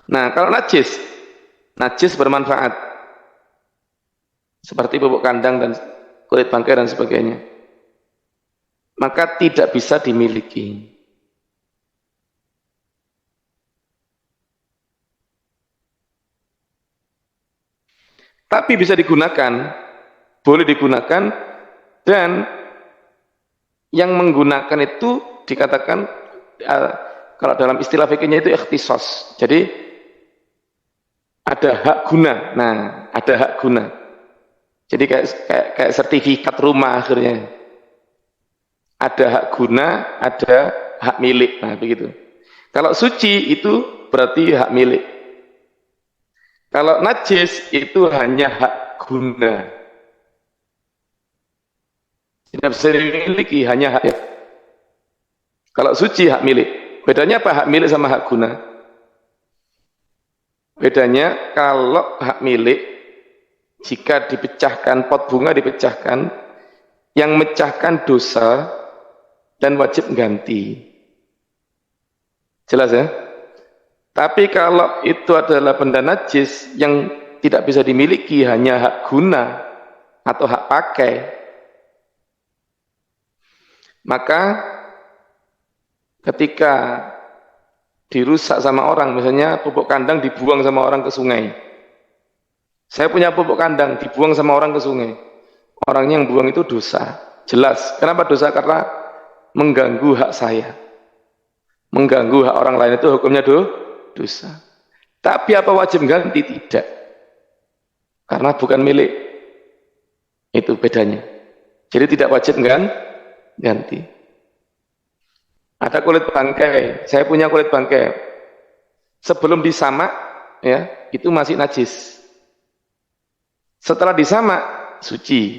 [SPEAKER 1] Nah, kalau najis bermanfaat. Seperti bubuk kandang dan kulit bangkai dan sebagainya. Maka tidak bisa dimiliki. Tapi bisa digunakan, boleh digunakan, dan yang menggunakan itu dikatakan kalau dalam istilah fikihnya itu ikhtisas. Jadi ada hak guna. Nah, ada hak guna. Jadi kayak sertifikat rumah akhirnya. Ada hak guna, ada hak milik. Nah, begitu. Kalau suci itu berarti hak milik. Kalau najis itu hanya hak guna. Tidak bisa dimiliki, hanya hak. Kalau suci hak milik. Bedanya apa hak milik sama hak guna? Bedanya kalau hak milik, jika dipecahkan, pot bunga dipecahkan, yang mecahkan dosa dan wajib ganti. Jelas ya? Tapi kalau itu adalah benda najis yang tidak bisa dimiliki, hanya hak guna atau hak pakai, maka ketika dirusak sama orang, misalnya pupuk kandang dibuang sama orang ke sungai. Saya punya pupuk kandang dibuang sama orang ke sungai. Orangnya yang buang itu dosa. Jelas. Kenapa dosa? Karena mengganggu hak saya. Mengganggu hak orang lain itu hukumnya dosa. Tapi apa wajib ganti? Tidak. Karena bukan milik. Itu bedanya. Jadi tidak wajib ganti. Ada kulit bangkai, saya punya kulit bangkai. Sebelum disamak, ya, itu masih najis. Setelah disamak, suci.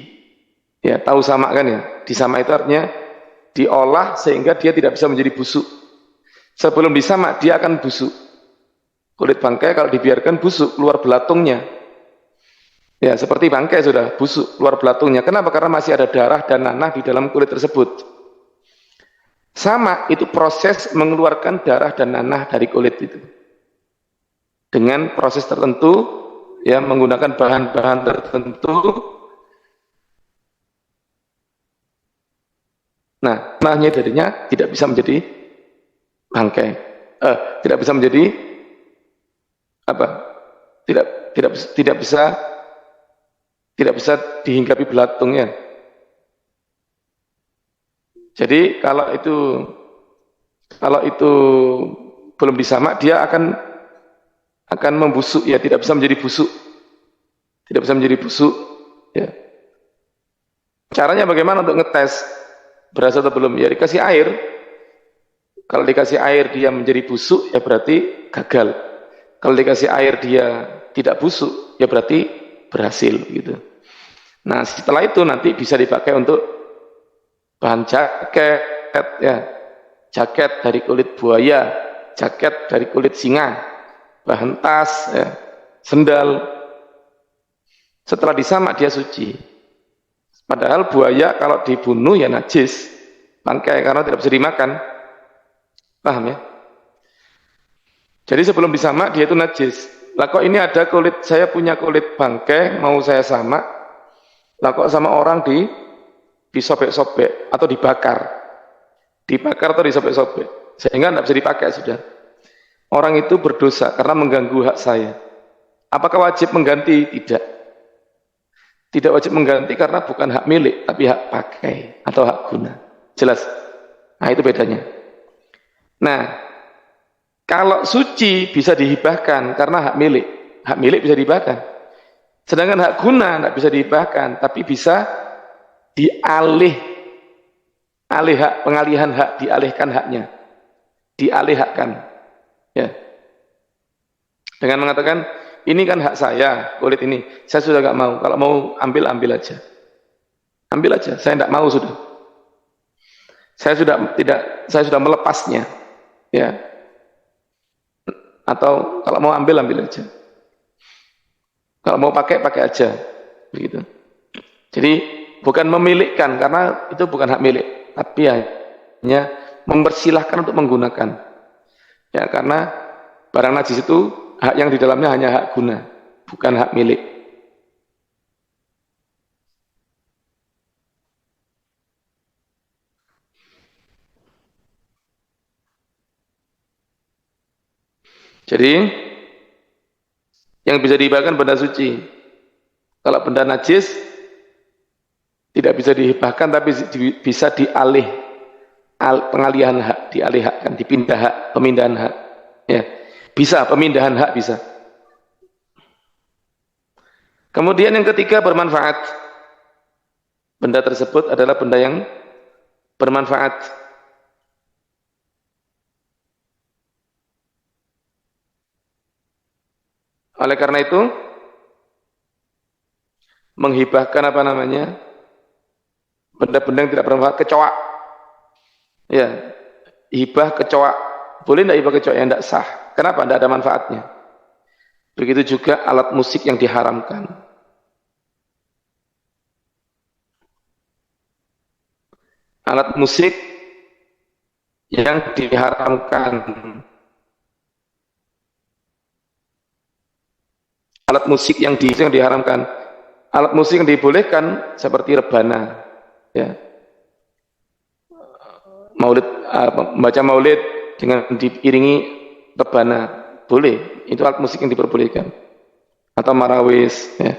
[SPEAKER 1] Ya, tahu samak kan ya? Disamak itu artinya diolah sehingga dia tidak bisa menjadi busuk. Sebelum disamak, dia akan busuk. Kulit bangkai kalau dibiarkan busuk, keluar belatungnya. Ya, seperti bangkai sudah busuk keluar belatungnya. Kenapa? Karena masih ada darah dan nanah di dalam kulit tersebut. Sama, itu proses mengeluarkan darah dan nanah dari kulit itu. Dengan proses tertentu, ya menggunakan bahan-bahan tertentu. Nah, nanahnya jadinya tidak bisa menjadi bangkai. Tidak bisa menjadi apa? Tidak bisa dihinggapi belatungnya. Jadi kalau itu belum disamak, dia akan membusuk, ya tidak bisa menjadi busuk, ya. Caranya bagaimana untuk ngetes beras atau belum? Ya dikasih air. Kalau dikasih air dia menjadi busuk, ya berarti gagal. Kalau dikasih air dia tidak busuk, ya berarti berhasil gitu. Nah, setelah itu nanti bisa dipakai untuk bahan jaket, ya. Jaket dari kulit buaya, jaket dari kulit singa, bahan tas, ya, sendal. Setelah disamak dia suci. Padahal buaya kalau dibunuh ya najis, bangkai karena tidak bisa dimakan. Paham ya? Jadi sebelum disamak dia itu najis. Lah kok ini ada kulit, saya punya kulit bangkai mau saya samak. Lah kok sama orang disobek-sobek atau dibakar. Dibakar atau disobek-sobek. Sehingga tidak bisa dipakai sudah. Orang itu berdosa karena mengganggu hak saya. Apakah wajib mengganti? Tidak. Tidak wajib mengganti karena bukan hak milik, tapi hak pakai atau hak guna. Jelas? Nah itu bedanya. Nah, kalau suci bisa dihibahkan karena hak milik. Hak milik bisa dihibahkan. Sedangkan hak guna tidak bisa dihibahkan, tapi bisa pengalihan hak, dialihkan haknya. Dialihkan. Ya. Dengan mengatakan, ini kan hak saya, kulit ini. Saya sudah nggak mau. Kalau mau ambil aja. Ambil aja. Saya tidak mau sudah. Saya sudah melepasnya. Ya. Atau kalau mau ambil aja. Kalau mau pakai aja. Begitu. Jadi bukan memilikkan karena itu bukan hak milik, tapi hanya mempersilahkan untuk menggunakan. Ya, karena barang najis itu hak yang di dalamnya hanya hak guna, bukan hak milik. Jadi, yang bisa dihibahkan benda suci. Kalau benda najis, tidak bisa dihibahkan, tapi bisa pengalihan hak, dialihkan, pemindahan hak. Ya, bisa, pemindahan hak bisa. Kemudian yang ketiga bermanfaat. Benda tersebut adalah benda yang bermanfaat. Oleh karena itu, menghibahkan benda-benda yang tidak bermanfaat, kecoa. Ya, hibah kecoa. Boleh tidak hibah kecoa yang tidak sah? Kenapa? Tidak ada manfaatnya. Begitu juga alat musik yang diharamkan. Alat musik yang diharamkan. Alat musik yang diharamkan. Alat musik yang dibolehkan seperti rebana, ya. Maulid, membaca maulid dengan diiringi rebana boleh, itu alat musik yang diperbolehkan. Atau marawis, ya.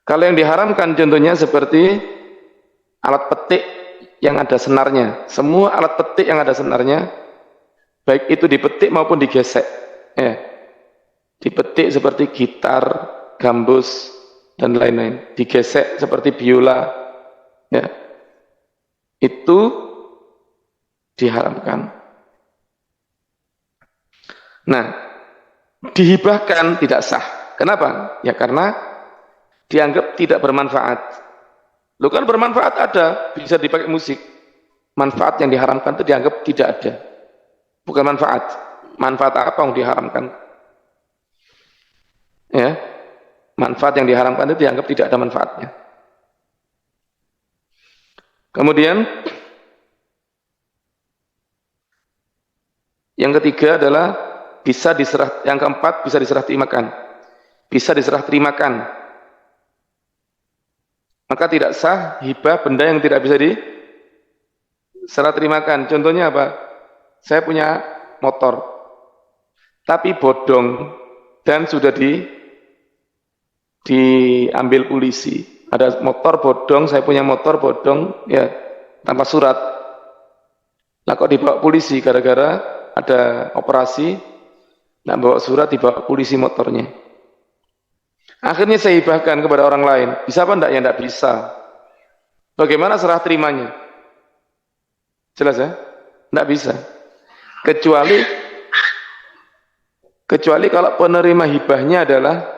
[SPEAKER 1] Kalau yang diharamkan contohnya seperti alat petik yang ada senarnya. Semua alat petik yang ada senarnya, baik itu dipetik maupun digesek, ya. Dipetik seperti gitar, gambus, dan lain-lain. Digesek seperti biola, ya. Itu diharamkan. Nah, dihibahkan tidak sah. Kenapa? Ya karena dianggap tidak bermanfaat. Loh kan bermanfaat ada, bisa dipakai musik. Manfaat yang diharamkan itu dianggap tidak ada. Bukan manfaat. Manfaat apa yang diharamkan? Ya. Manfaat yang diharamkan itu dianggap tidak ada manfaatnya. Kemudian yang ketiga adalah yang keempat bisa diserah terimakan. Bisa diserah terimakan. Maka tidak sah hibah benda yang tidak bisa diserah terimakan. Contohnya apa? Saya punya motor, tapi bodong dan sudah diambil polisi. Ada motor bodong, saya punya motor bodong, ya tanpa surat. Lah kok dibawa polisi gara-gara ada operasi, nggak bawa surat, dibawa polisi motornya. Akhirnya saya hibahkan kepada orang lain. Bisa apa enggak? Ya enggak bisa. Bagaimana serah terimanya? Jelas ya? Enggak bisa. Kecuali kalau penerima hibahnya adalah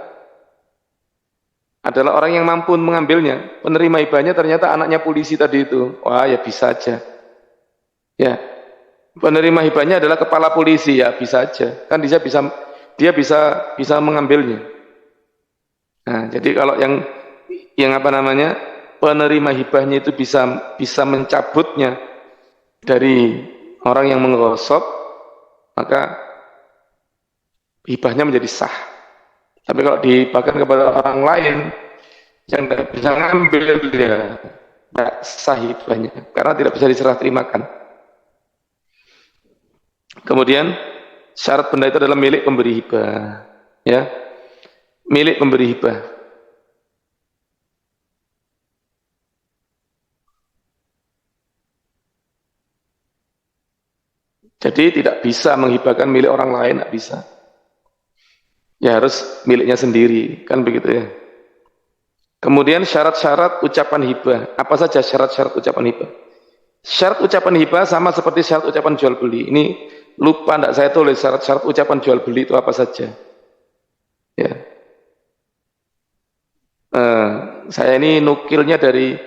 [SPEAKER 1] orang yang mampu mengambilnya. Penerima hibahnya ternyata anaknya polisi tadi itu. Wah, ya bisa aja. Ya. Penerima hibahnya adalah kepala polisi, ya bisa aja. Kan dia bisa mengambilnya. Nah, jadi kalau yang apa namanya? Penerima hibahnya itu bisa mencabutnya dari orang yang menggosok, maka hibahnya menjadi sah. Tapi kalau dihibahkan kepada orang lain yang tidak bisa ngambil, dia tidak sah hibahnya karena tidak bisa diserah terimakan. Kemudian syarat benda itu adalah milik pemberi hibah, ya, milik pemberi hibah. Jadi tidak bisa menghibahkan milik orang lain, tidak bisa. Ya harus miliknya sendiri, kan begitu ya. Kemudian syarat-syarat ucapan hibah. Apa saja syarat-syarat ucapan hibah? Syarat ucapan hibah sama seperti syarat ucapan jual beli. Ini lupa tidak saya tulis syarat-syarat ucapan jual beli itu apa saja. Ya. Saya ini nukilnya dari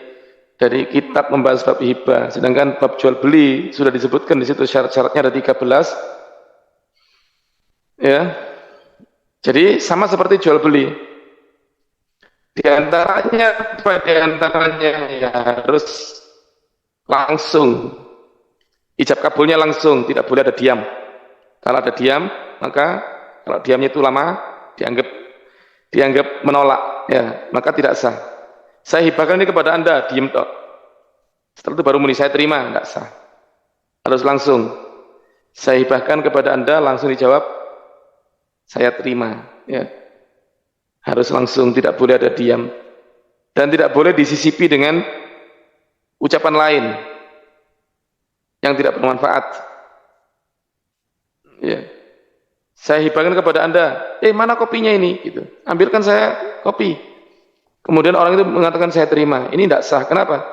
[SPEAKER 1] kitab membahas bab hibah. Sedangkan bab jual beli sudah disebutkan di situ syarat-syaratnya ada 13. Ya. Jadi sama seperti jual beli. Di antaranya ya harus langsung. Ijab kabulnya langsung, tidak boleh ada diam. Kalau ada diam, maka kalau diamnya itu lama dianggap menolak, ya, maka tidak sah. Saya hibahkan ini kepada Anda, diam tok. Setelah itu baru muni saya terima, tidak sah. Harus langsung. Saya hibahkan kepada Anda, langsung dijawab saya terima, ya. Harus langsung, tidak boleh ada diam. Dan tidak boleh disisipi dengan ucapan lain yang tidak bermanfaat. Ya. Saya hibahkan kepada Anda, mana kopinya ini? Gitu. Ambilkan saya kopi. Kemudian orang itu mengatakan saya terima. Ini tidak sah. Kenapa?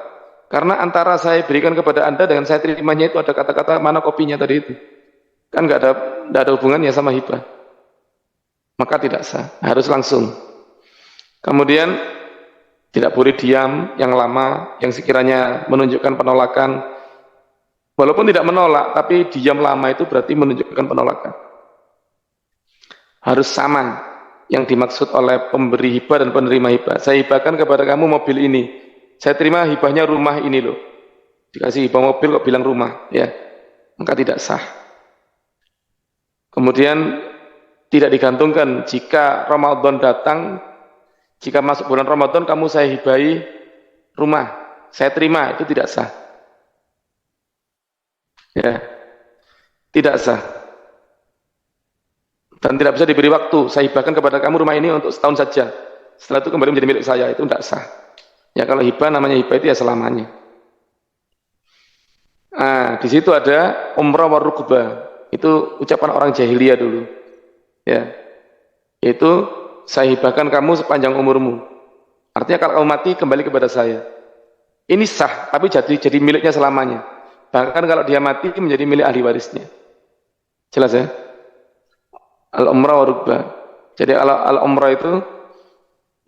[SPEAKER 1] Karena antara saya berikan kepada Anda dengan saya terimanya itu ada kata-kata mana kopinya tadi itu. Kan nggak ada hubungannya sama hibah. Maka tidak sah. Harus langsung. Kemudian tidak boleh diam yang lama, yang sekiranya menunjukkan penolakan. Walaupun tidak menolak, tapi diam lama itu berarti menunjukkan penolakan. Harus sama yang dimaksud oleh pemberi hibah dan penerima hibah. Saya hibahkan kepada kamu mobil ini. Saya terima hibahnya rumah ini loh. Dikasih hibah mobil kok bilang rumah, ya. Maka tidak sah. Kemudian tidak digantungkan jika Ramadan datang, jika masuk bulan Ramadan kamu saya hibahi rumah, saya terima, itu tidak sah. Ya. Tidak sah. Dan tidak bisa diberi waktu. Saya hibahkan kepada kamu rumah ini untuk setahun saja. Setelah itu kembali menjadi milik saya, itu tidak sah. Ya kalau hibah namanya hibah itu ya selamanya. Di situ ada umrah warukbah. Itu ucapan orang jahiliyah dulu. Ya. Itu saya hibahkan kamu sepanjang umurmu. Artinya kalau kamu mati kembali kepada saya. Ini sah, tapi jadi miliknya selamanya. Bahkan kalau dia mati menjadi milik ahli warisnya. Jelas ya? Al-umrah warukbah. Jadi al-umrah itu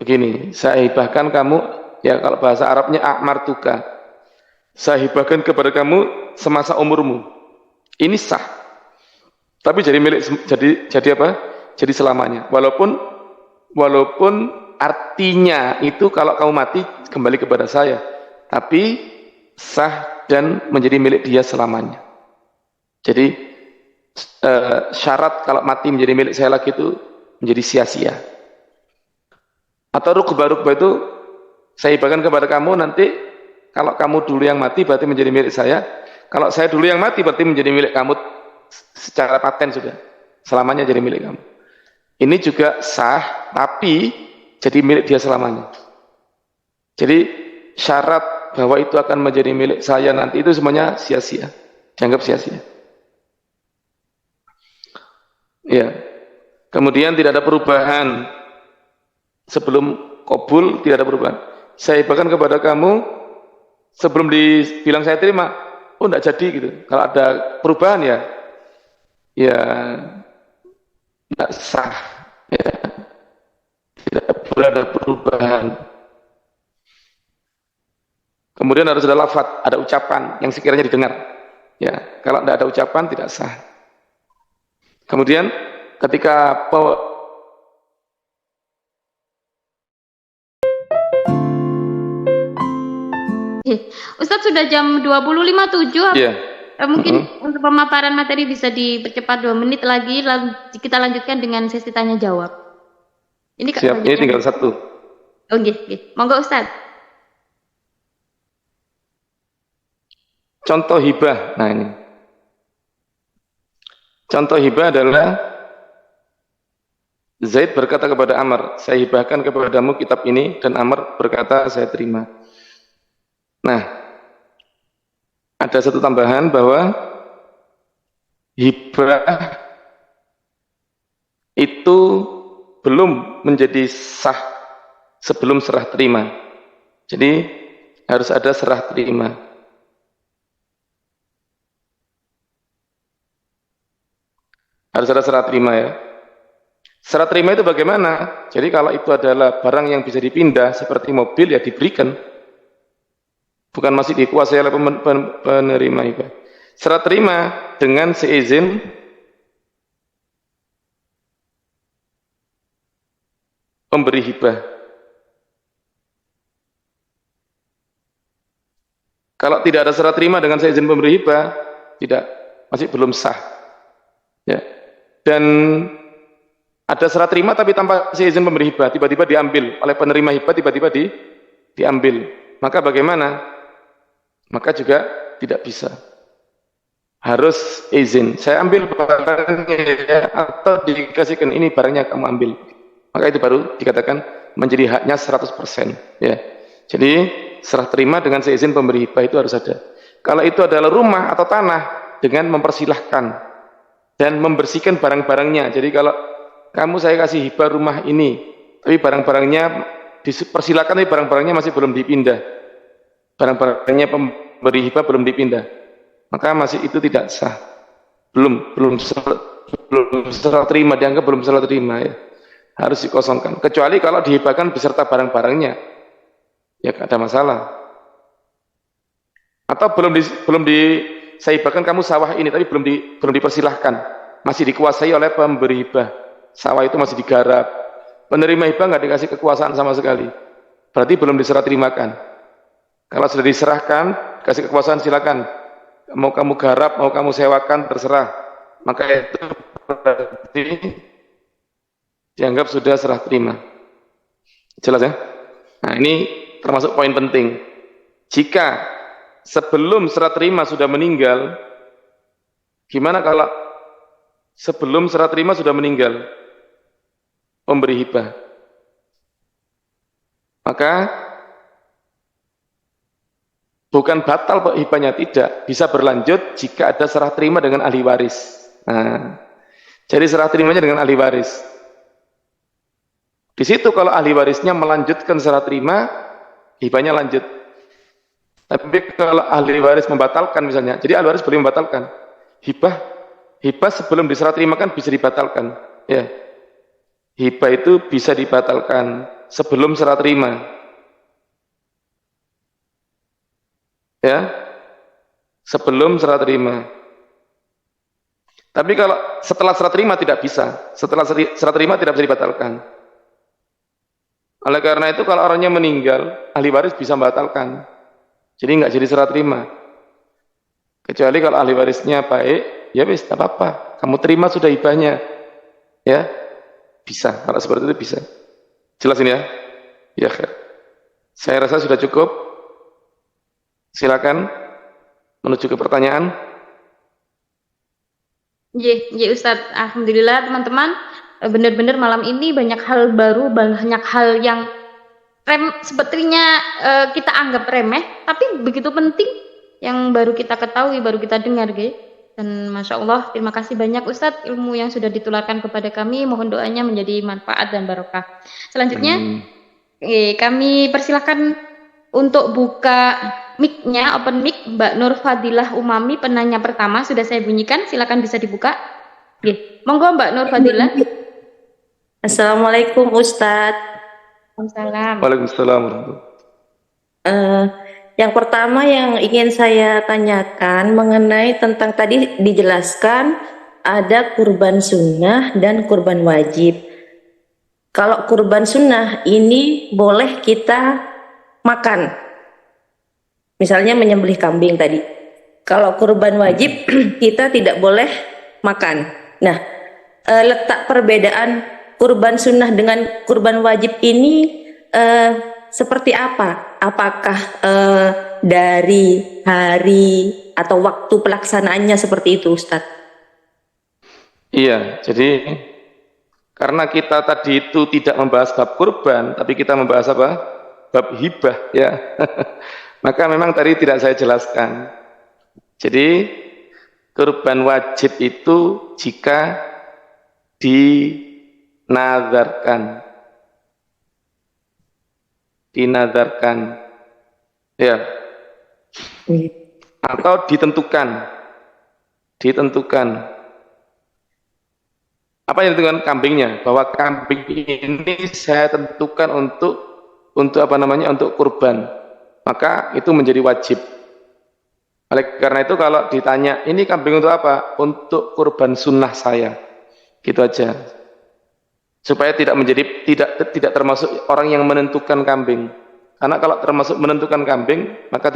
[SPEAKER 1] begini, saya hibahkan kamu, ya kalau bahasa Arabnya a'martuka. Saya hibahkan kepada kamu semasa umurmu. Ini sah. Tapi jadi milik jadi apa? Jadi selamanya. Walaupun artinya itu kalau kamu mati kembali kepada saya, tapi sah dan menjadi milik dia selamanya. Jadi syarat kalau mati menjadi milik saya lagi itu menjadi sia-sia. Atau rukbah itu saya hibahkan kepada kamu, nanti kalau kamu dulu yang mati berarti menjadi milik saya, kalau saya dulu yang mati berarti menjadi milik kamu secara paten sudah, selamanya jadi milik kamu. Ini juga sah, tapi jadi milik dia selamanya. Jadi syarat bahwa itu akan menjadi milik saya nanti itu semuanya sia-sia, dianggap sia-sia. Ya. Kemudian tidak ada perubahan sebelum qabul, tidak ada perubahan. Saya hibahkan kepada kamu sebelum dibilang saya terima, oh enggak jadi gitu. Kalau ada perubahan ya enggak sah. Ya. Tidak boleh ada perubahan. Kemudian harus ada lafaz, ada ucapan yang sekiranya didengar. Ya, kalau tidak ada ucapan tidak sah. Kemudian ketika
[SPEAKER 2] Ustadz sudah jam 20.57.
[SPEAKER 1] yeah.
[SPEAKER 2] Mungkin untuk pemaparan materi bisa dipercepat 2 menit lagi, lalu kita lanjutkan dengan sesi tanya jawab. Ini
[SPEAKER 1] siap, ini tinggal satu.
[SPEAKER 2] Oh, gitu. Monggo Ustadz.
[SPEAKER 1] Contoh hibah. Nah ini. Contoh hibah adalah Zaid berkata kepada Amr, saya hibahkan kepadamu kitab ini, dan Amr berkata, saya terima. Nah, ada satu tambahan bahwa hibah itu belum menjadi sah sebelum serah terima. Jadi harus ada serah terima. Harus ada serah terima ya. Serah terima itu bagaimana? Jadi kalau itu adalah barang yang bisa dipindah seperti mobil ya diberikan. Bukan masih dikuasai oleh penerima hibah. Serah terima dengan seizin pemberi hibah. Kalau tidak ada serah terima dengan seizin pemberi hibah, tidak, masih belum sah. Ya. Dan ada serah terima tapi tanpa seizin pemberi hibah, tiba-tiba diambil oleh penerima hibah, tiba-tiba diambil. Maka bagaimana? Maka juga tidak bisa. Harus izin. Saya ambil barangnya ya, atau dikasihkan ini barangnya kamu ambil. Maka itu baru dikatakan menjadi haknya 100%. Ya. Jadi serah terima dengan seizin pemberi hibah itu harus ada. Kalau itu adalah rumah atau tanah dengan mempersilahkan dan membersihkan barang-barangnya. Jadi kalau kamu saya kasih hibah rumah ini, tapi barang-barangnya dipersilakan, tapi barang-barangnya masih belum dipindah. Barang-barangnya pemberi hibah belum dipindah, maka masih itu tidak sah. Belum serah terima, dianggap belum serah terima ya. Harus dikosongkan. Kecuali kalau dihibahkan beserta barang-barangnya, ya tidak ada masalah. Atau saya hibahkan kamu sawah ini, tapi belum dipersilahkan, masih dikuasai oleh pemberi hibah. Sawah itu masih digarap. Penerima hibah nggak dikasih kekuasaan sama sekali, berarti belum diserah terimakan. Kalau sudah diserahkan, kasih kekuasaan silakan. Mau kamu garap, mau kamu sewakan, terserah. Maka itu berarti dianggap sudah serah terima. Jelas ya? Nah ini termasuk poin penting. Jika sebelum serah terima sudah meninggal, gimana kalau sebelum serah terima sudah meninggal pemberi hibah? Maka bukan batal hibahnya, tidak, bisa berlanjut jika ada serah terima dengan ahli waris. Nah, jadi serah terimanya dengan ahli waris. Di situ kalau ahli warisnya melanjutkan serah terima, hibahnya lanjut. Tapi kalau ahli waris membatalkan misalnya, jadi ahli waris boleh membatalkan. Hibah sebelum diserah terimakan bisa dibatalkan. Ya, hibah itu bisa dibatalkan sebelum serah terima. Ya, sebelum serah terima. Tapi kalau setelah serah terima tidak bisa. Setelah serah terima tidak bisa dibatalkan. Oleh karena itu kalau orangnya meninggal, ahli waris bisa membatalkan. Jadi nggak jadi serah terima. Kecuali kalau ahli warisnya baik, ya wis, tak apa-apa. Kamu terima sudah hibahnya, ya bisa. Kalau seperti itu bisa. Jelas ini ya? Ya, khair. Saya rasa sudah cukup. Silakan menuju ke pertanyaan.
[SPEAKER 2] Ya Ustadz, alhamdulillah teman-teman, benar-benar malam ini banyak hal baru, banyak hal yang sepertinya kita anggap remeh, tapi begitu penting yang baru kita ketahui, baru kita dengar, gitu. Dan Masya Allah, terima kasih banyak Ustadz ilmu yang sudah ditularkan kepada kami. Mohon doanya menjadi manfaat dan barokah. Selanjutnya, kami persilahkan untuk buka mic-nya, open mic, Mbak Nur Fadilah Umami, penanya pertama sudah saya bunyikan. Silakan bisa dibuka. Monggo Mbak Nur Fadilah.
[SPEAKER 3] Assalamualaikum Ustadz.
[SPEAKER 1] Waalaikumsalam.
[SPEAKER 3] Yang pertama yang ingin saya tanyakan mengenai tentang tadi dijelaskan ada kurban sunnah dan kurban wajib. Kalau kurban sunnah ini boleh kita makan, misalnya menyembelih kambing tadi. Kalau kurban wajib kita tidak boleh makan. Nah, letak perbedaan kurban sunnah dengan kurban wajib ini seperti apa? Apakah dari hari atau waktu pelaksanaannya seperti itu, Ustadz?
[SPEAKER 1] Iya, jadi karena kita tadi itu tidak membahas bab kurban, tapi kita membahas apa? Bab hibah, ya. Maka memang tadi tidak saya jelaskan. Jadi kurban wajib itu jika dinadarkan, ya, atau ditentukan. Apa yang ditentukan? Kambingnya, bahwa kambing ini saya tentukan untuk apa namanya, untuk kurban, maka itu menjadi wajib. Oleh karena itu kalau ditanya ini kambing untuk apa, untuk kurban sunnah saya, gitu aja, supaya tidak termasuk orang yang menentukan kambing. Karena kalau termasuk menentukan kambing, maka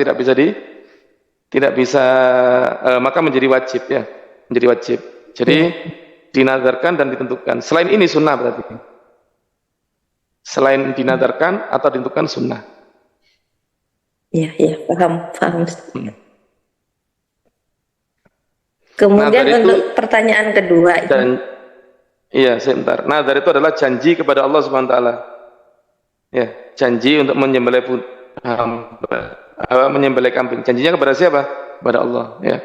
[SPEAKER 1] maka menjadi wajib, ya, menjadi wajib. Jadi dinadarkan dan ditentukan. Selain ini sunnah berarti. Selain dinadarkan atau ditentukan sunnah.
[SPEAKER 3] Iya, paham. Kemudian untuk pertanyaan kedua,
[SPEAKER 1] iya, sebentar. Nadar itu adalah janji kepada Allah Subhanahu wa taala. Ya, janji untuk menyembelih kambing. Janjinya kepada siapa? Kepada Allah, ya.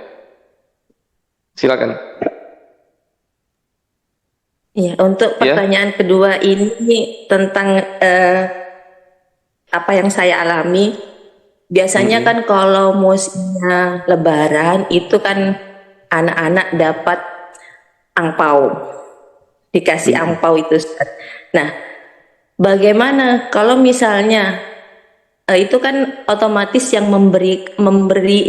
[SPEAKER 1] Silakan.
[SPEAKER 3] Iya, untuk pertanyaan kedua ini tentang apa yang saya alami. Biasanya kan kalau musimnya Lebaran itu kan anak-anak dapat angpau, dikasih angpau itu. Nah, bagaimana kalau misalnya itu kan otomatis yang memberi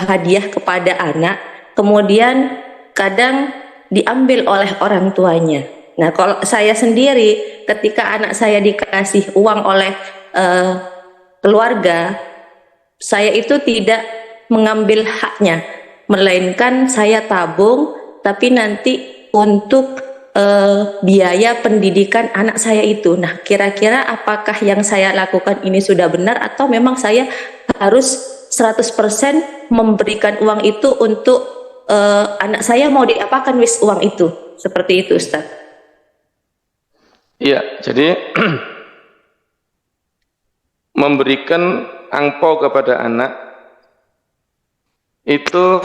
[SPEAKER 3] hadiah kepada anak, kemudian kadang diambil oleh orang tuanya. Nah, kalau saya sendiri ketika anak saya dikasih uang oleh keluarga, saya itu tidak mengambil haknya, melainkan saya tabung, tapi nanti untuk biaya pendidikan anak saya itu. Nah, kira-kira apakah yang saya lakukan ini sudah benar atau memang saya harus 100% memberikan uang itu untuk anak saya mau diapakan wis uang itu? Seperti itu, Ustaz.
[SPEAKER 1] Iya, jadi memberikan angpau kepada anak itu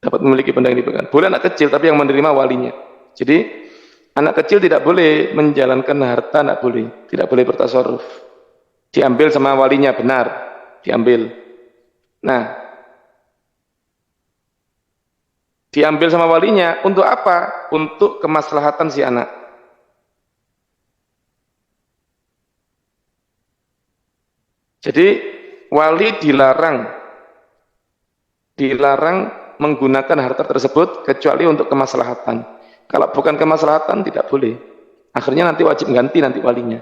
[SPEAKER 1] dapat memiliki benda yang dipegang. Boleh anak kecil, tapi yang menerima walinya. Jadi anak kecil tidak boleh menjalankan harta, tidak boleh bertasarruf. Diambil sama walinya, benar, diambil. Nah, diambil sama walinya untuk apa? Untuk kemaslahatan si anak. Jadi wali dilarang menggunakan harta tersebut kecuali untuk kemaslahatan. Kalau bukan kemaslahatan tidak boleh. Akhirnya nanti wajib ganti nanti walinya.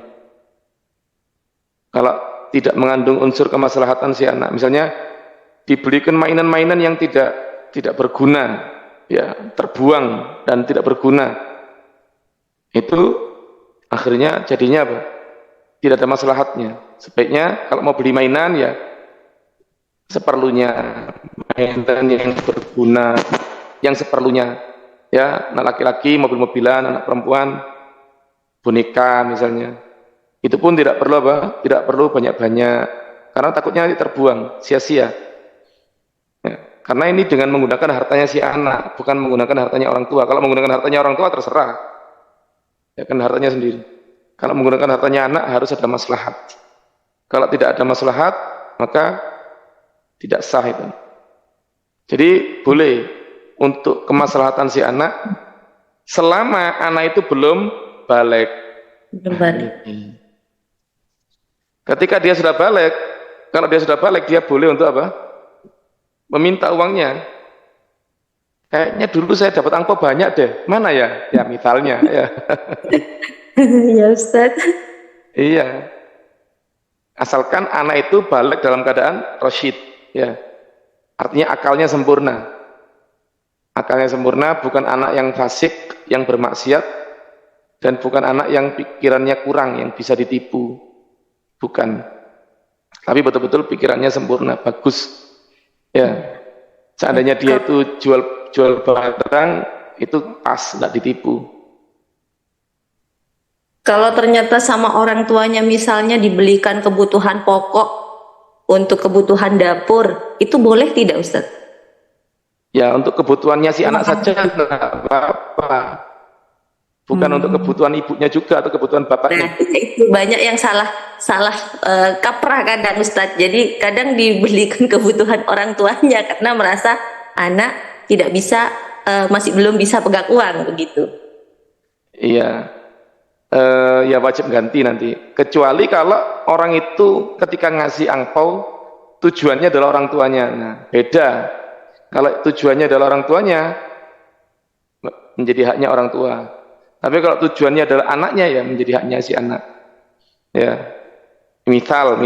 [SPEAKER 1] Kalau tidak mengandung unsur kemaslahatan si anak, misalnya dibelikan mainan-mainan yang tidak berguna, ya terbuang dan tidak berguna, itu akhirnya jadinya apa? Tidak ada maslahatnya. Sebaiknya kalau mau beli mainan ya seperlunya, mainan yang berguna, yang seperlunya. Ya, anak laki-laki mobil-mobilan, anak perempuan boneka misalnya. Itu pun tidak perlu apa? Tidak perlu banyak-banyak, karena takutnya nanti terbuang, sia-sia. Ya, karena ini dengan menggunakan hartanya si anak, bukan menggunakan hartanya orang tua. Kalau menggunakan hartanya orang tua terserah, ya kan hartanya sendiri. Kalau menggunakan hartanya anak harus ada maslahat. Kalau tidak ada maslahat, maka tidak sah itu. Jadi boleh untuk kemaslahatan si anak selama anak itu belum balik. Ketika dia sudah balik, kalau dia sudah balik, dia boleh untuk apa? Meminta uangnya. Kayaknya dulu saya dapat angpau banyak deh. Mana ya? Ya misalnya ya.
[SPEAKER 3] Ya Ustaz.
[SPEAKER 1] Iya. Asalkan anak itu balik dalam keadaan rasyid, ya. Artinya akalnya sempurna. Akalnya sempurna, bukan anak yang fasik, yang bermaksiat, dan bukan anak yang pikirannya kurang, yang bisa ditipu. Bukan. Tapi betul-betul pikirannya sempurna, bagus. Ya. Seandainya dia itu jual barang, itu pas, tidak ditipu.
[SPEAKER 3] Kalau ternyata sama orang tuanya misalnya dibelikan kebutuhan pokok untuk kebutuhan dapur, itu boleh tidak Ustaz?
[SPEAKER 1] Ya, untuk kebutuhannya si anak saja enggak apa-apa. Bukan untuk kebutuhan ibunya juga atau kebutuhan bapaknya.
[SPEAKER 3] Nah, itu banyak yang salah kaprah kadang Ustaz. Jadi kadang dibelikan kebutuhan orang tuanya karena merasa anak tidak bisa masih belum bisa pegang uang begitu.
[SPEAKER 1] Iya. Ya wajib ganti nanti. Kecuali kalau orang itu ketika ngasih angpau tujuannya adalah orang tuanya. Nah, beda. Kalau tujuannya adalah orang tuanya, menjadi haknya orang tua. Tapi kalau tujuannya adalah anaknya, ya menjadi haknya si anak. Ya, misal,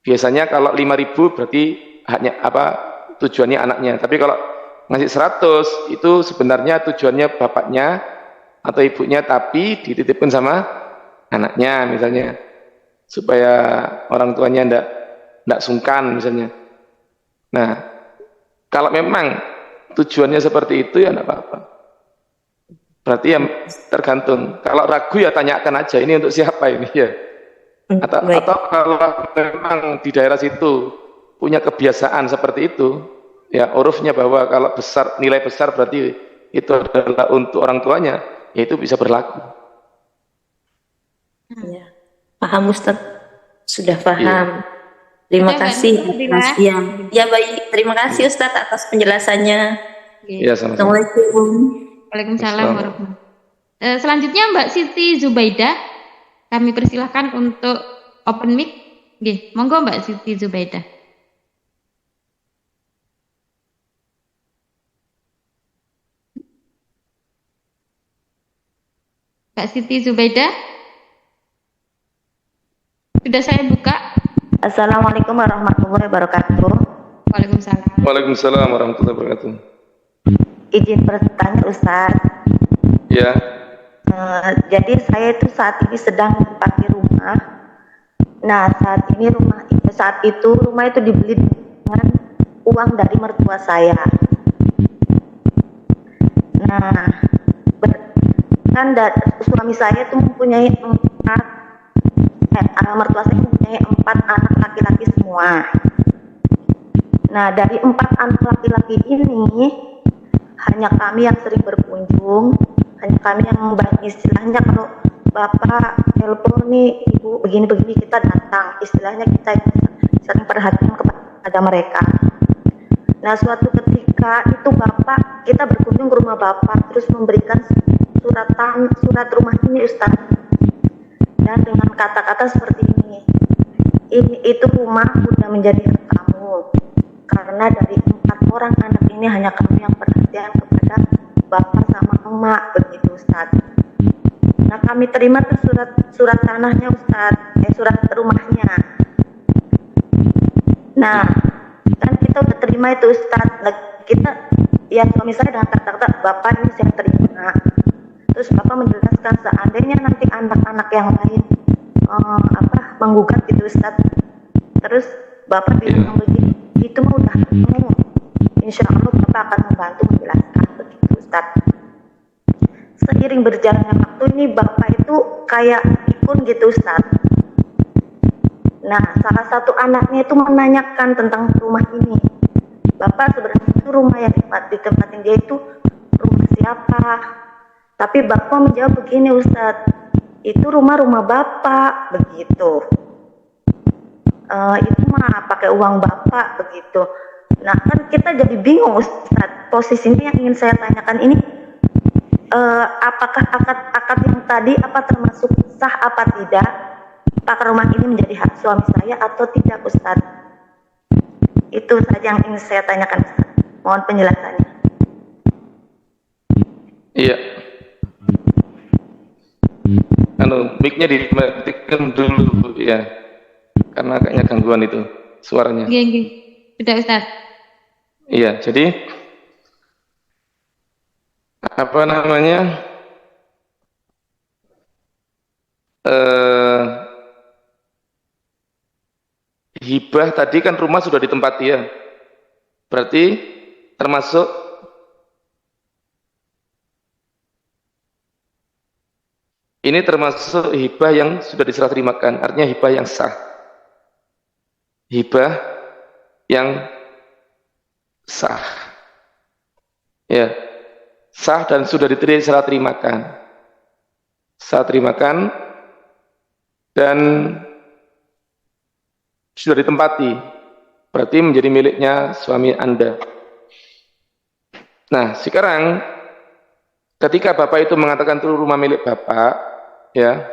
[SPEAKER 1] biasanya kalau 5.000 berarti haknya apa? Tujuannya anaknya. Tapi kalau ngasih 100 itu sebenarnya tujuannya bapaknya atau ibunya, tapi dititipkan sama anaknya misalnya, supaya orang tuanya ndak sungkan misalnya. Nah, kalau memang tujuannya seperti itu ya enggak apa-apa. Berarti ya tergantung. Kalau ragu ya tanyakan aja, ini untuk siapa ini ya. Atau kalau memang di daerah situ punya kebiasaan seperti itu, ya urufnya bahwa kalau nilai besar berarti itu adalah untuk orang tuanya, ya itu bisa berlaku.
[SPEAKER 3] Ya. Paham Ustaz? Sudah paham.
[SPEAKER 1] Iya.
[SPEAKER 3] Terima
[SPEAKER 2] Sudah,
[SPEAKER 3] kasih
[SPEAKER 2] Mbak.
[SPEAKER 3] atas ya baik. Terima kasih Ustaz atas penjelasannya.
[SPEAKER 1] Ya, sama-sama.
[SPEAKER 3] Assalamualaikum.
[SPEAKER 2] Waalaikumsalam warahmatullahi wabarakatuh. Selanjutnya Mbak Siti Zubaidah, kami persilahkan untuk open mic. Nggih, monggo Mbak Siti Zubaidah. Mbak Siti Zubaidah, sudah saya buka.
[SPEAKER 4] Assalamualaikum warahmatullahi wabarakatuh.
[SPEAKER 2] Waalaikumsalam.
[SPEAKER 1] Waalaikumsalam warahmatullahi wabarakatuh.
[SPEAKER 4] Izin bertanya Ustaz.
[SPEAKER 1] Ya.
[SPEAKER 4] Jadi saya itu saat ini sedang menempati rumah. Nah saat itu rumah itu dibeli dengan uang dari mertua saya. Nah, suami saya itu mempunyai mertua saya mempunyai 4 anak laki-laki semua. Nah, dari 4 anak laki-laki ini hanya kami yang sering berkunjung, hanya kami yang istilahnya kalau bapak telepon nih ibu begini-begini kita datang, istilahnya kita sering perhatian kepada mereka. Nah, suatu ketika itu bapak, kita berkunjung ke rumah bapak, terus memberikan surat rumah ini Ustaz. Dan dengan kata-kata seperti ini, itu rumah udah menjadi hak kamu. Karena dari 4 orang anak ini hanya kamu yang perhatian kepada bapak sama emak, begitu Ustaz. Nah, kami terima tuh surat tanahnya Ustaz, surat rumahnya. Nah, kan kita udah terima itu Ustaz. Nah, kita, ya suami saya dengan kata-kata, bapak ini saya terima. Terus bapak menjelaskan seandainya nanti anak-anak yang lain menggugat gitu Ustaz. Terus bapak bilang begini, itu mah udah kamu. Insya Allah bapak akan membantu menjelaskan, begitu Ustaz. Seiring berjalannya waktu ini bapak itu kayak pikun gitu Ustaz. Nah, salah satu anaknya itu menanyakan tentang rumah ini. Bapak, sebenarnya itu rumah yang ditempatin dia itu rumah siapa? Tapi bapak menjawab begini Ustaz, itu rumah bapak, begitu. Itu mah pakai uang bapak, begitu. Nah, kan kita jadi bingung Ustaz. Posisinya yang ingin saya tanyakan ini, apakah akad yang tadi apa termasuk sah apa tidak? Apakah rumah ini menjadi hak suami saya atau tidak Ustaz? Itu saja yang ingin saya tanyakan Ustaz. Mohon penjelasannya.
[SPEAKER 1] Iya. Mic-nya dimatikan dulu ya. Karena kayaknya gangguan itu suaranya.
[SPEAKER 2] Gini. Sudah Ustaz.
[SPEAKER 1] Iya, jadi apa namanya? Hibah tadi kan rumah sudah ditempati ya. Berarti termasuk ini termasuk hibah yang sudah diserah terimakan, artinya hibah yang sah. Hibah yang sah. Ya. Sah dan sudah diserah terimakan. Sah terimakan dan sudah ditempati. Berarti menjadi miliknya suami Anda. Nah, sekarang ketika Bapak itu mengatakan itu rumah milik Bapak, ya,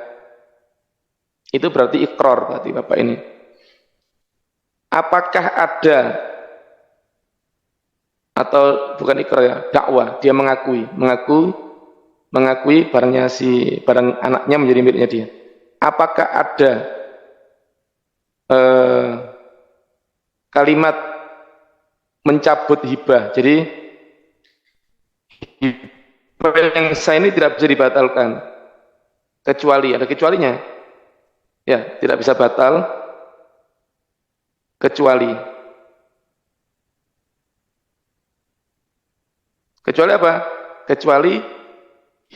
[SPEAKER 1] itu berarti ikrar berarti Bapak ini. Apakah ada atau bukan ikrar ya, dakwah, dia mengakui barang anaknya menjadi miliknya dia. Apakah ada kalimat mencabut hibah? Jadi hibah yang sah ini tidak bisa dibatalkan kecuali ada kecualinya. Ya, tidak bisa batal kecuali apa? Kecuali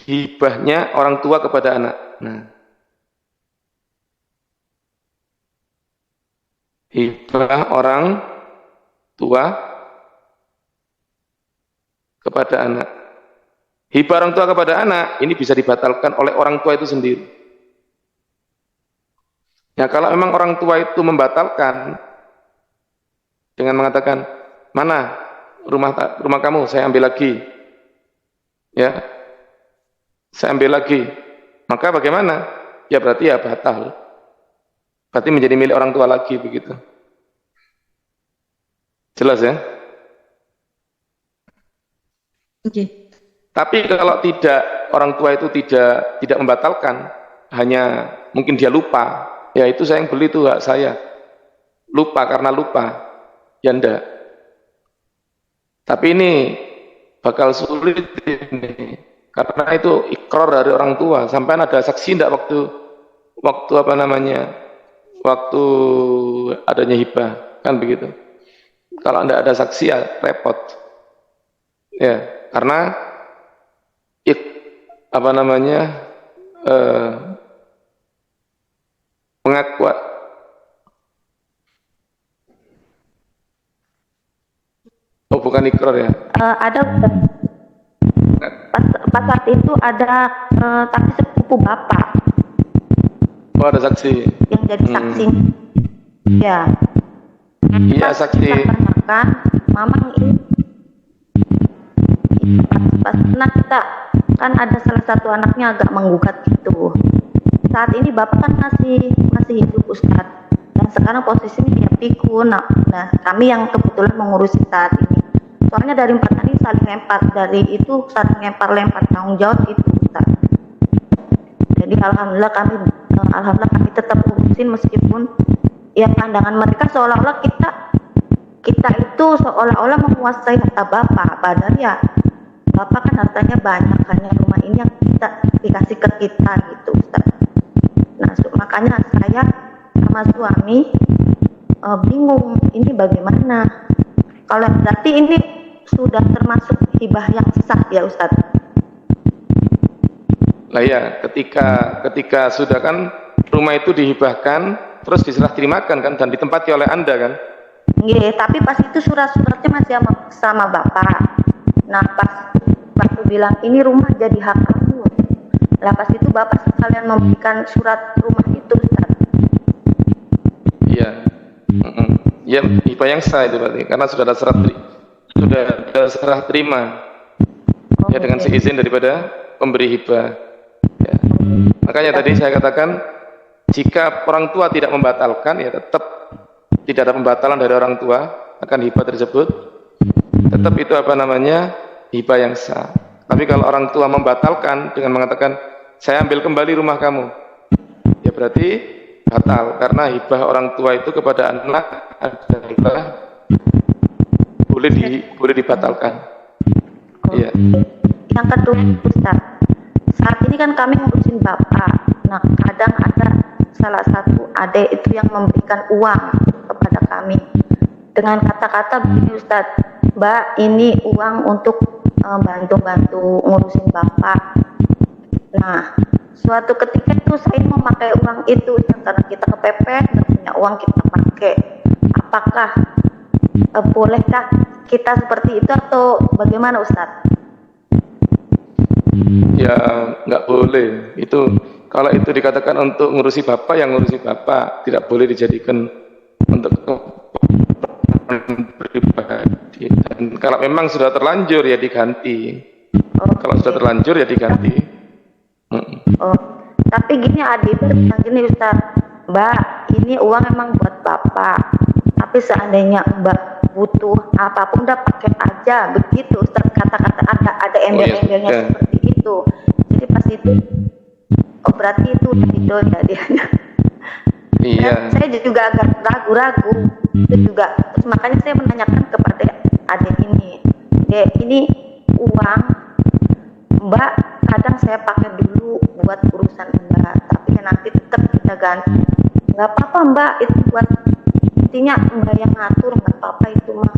[SPEAKER 1] hibahnya orang tua kepada anak. Nah, hibah orang tua kepada anak. Hibah orang tua kepada anak ini bisa dibatalkan oleh orang tua itu sendiri. Ya, kalau memang orang tua itu membatalkan dengan mengatakan, mana rumah kamu, saya ambil lagi. Ya, saya ambil lagi. Maka bagaimana? Ya berarti ya batal. Berarti menjadi milik orang tua lagi begitu. Jelas ya?
[SPEAKER 2] Oke.
[SPEAKER 1] Tapi kalau tidak, orang tua itu tidak membatalkan, hanya mungkin dia lupa, ya itu saya yang beli itu hak saya. Lupa karena lupa, ya enggak. Tapi ini bakal sulit ini, karena itu ikrar dari orang tua. Sampai ada saksi enggak waktu apa namanya, waktu adanya hibah, kan begitu. Kalau enggak ada saksi ya repot. Ya, karena apa namanya pengakuan bukan ikrar ya.
[SPEAKER 4] Ada pas saat itu ada saksi sepupu bapak.
[SPEAKER 1] Oh, ada saksi
[SPEAKER 4] Yang jadi saksi. Ya.
[SPEAKER 1] Iya, saksi.
[SPEAKER 4] Dikarenakan Mamang ini pas pernah kita kan ada salah satu anaknya agak menggugat gitu. Saat ini bapak kan masih hidup Ustadz, dan sekarang posisinya dia pikun. Nah, kami yang kebetulan mengurusi saat ini. Soalnya dari 4 hari saling lempar tanggung jawab itu Ustadz. Jadi alhamdulillah kami tetap urusin meskipun ya pandangan mereka seolah-olah kita itu seolah-olah menguasai harta bapak, padahal ya bapak kan hartanya banyak, hanya rumah ini yang kita dikasih ke kita gitu Ustaz. Nah makanya saya sama suami bingung ini bagaimana. Kalau berarti ini sudah termasuk hibah yang sah ya Ustaz?
[SPEAKER 1] Lah ya, ketika sudah kan rumah itu dihibahkan, terus diserah terimakan kan dan ditempati oleh Anda kan?
[SPEAKER 4] Iya, tapi pas itu surat-suratnya masih sama bapak. Nah pas waktu bilang ini rumah jadi hak kamu, lah pas itu bapak sekalian memberikan surat rumah itu Ustaz.
[SPEAKER 1] Iya, ya hibah yang sah itu berarti karena sudah ada serah terima, ya dengan seizin daripada pemberi hibah. Ya. Makanya tadi saya katakan jika orang tua tidak membatalkan ya tetap tidak ada pembatalan dari orang tua akan hibah tersebut, tetap itu hibah yang sah. Tapi kalau orang tua membatalkan dengan mengatakan saya ambil kembali rumah kamu, ya berarti batal karena hibah orang tua itu kepada anak adalah boleh dibatalkan. Iya.
[SPEAKER 4] Yang kedua Ustaz, saat ini kan kami ngurusin bapak. Nah kadang ada salah satu adik itu yang memberikan uang kepada kami dengan kata-kata begini Ustaz, Mbak ini uang untuk bantu-bantu ngurusin bapak. Nah suatu ketika itu saya mau pakai uang itu Ustaz, karena kita kepepet nggak punya uang kita pakai. Apakah bolehkah kita seperti itu atau bagaimana Ustaz?
[SPEAKER 1] Ya nggak boleh. Itu kalau itu dikatakan untuk ngurusi bapak, yang ngurusi bapak, tidak boleh dijadikan untuk pribadi. Dan kalau memang sudah terlanjur ya diganti. Kalau sudah terlanjur ya diganti.
[SPEAKER 4] Tapi gini adik itu bilang gini Ustaz, Mbak ini uang emang buat bapak, tapi seandainya Mbak butuh apapun udah pakai aja, begitu Ustaz, kata-kata ada embel-embelnya seperti itu. Jadi pas itu berarti itu didol ya dia.
[SPEAKER 1] Iya.
[SPEAKER 4] Saya juga agak ragu-ragu itu juga, terus makanya saya menanyakan kepada adik ini, ini uang Mbak kadang saya pakai dulu buat urusan Mbak, tapi ya nanti tetap kita ganti. Nggak apa-apa Mbak, itu buat intinya Mbak yang ngatur, nggak apa-apa itu mah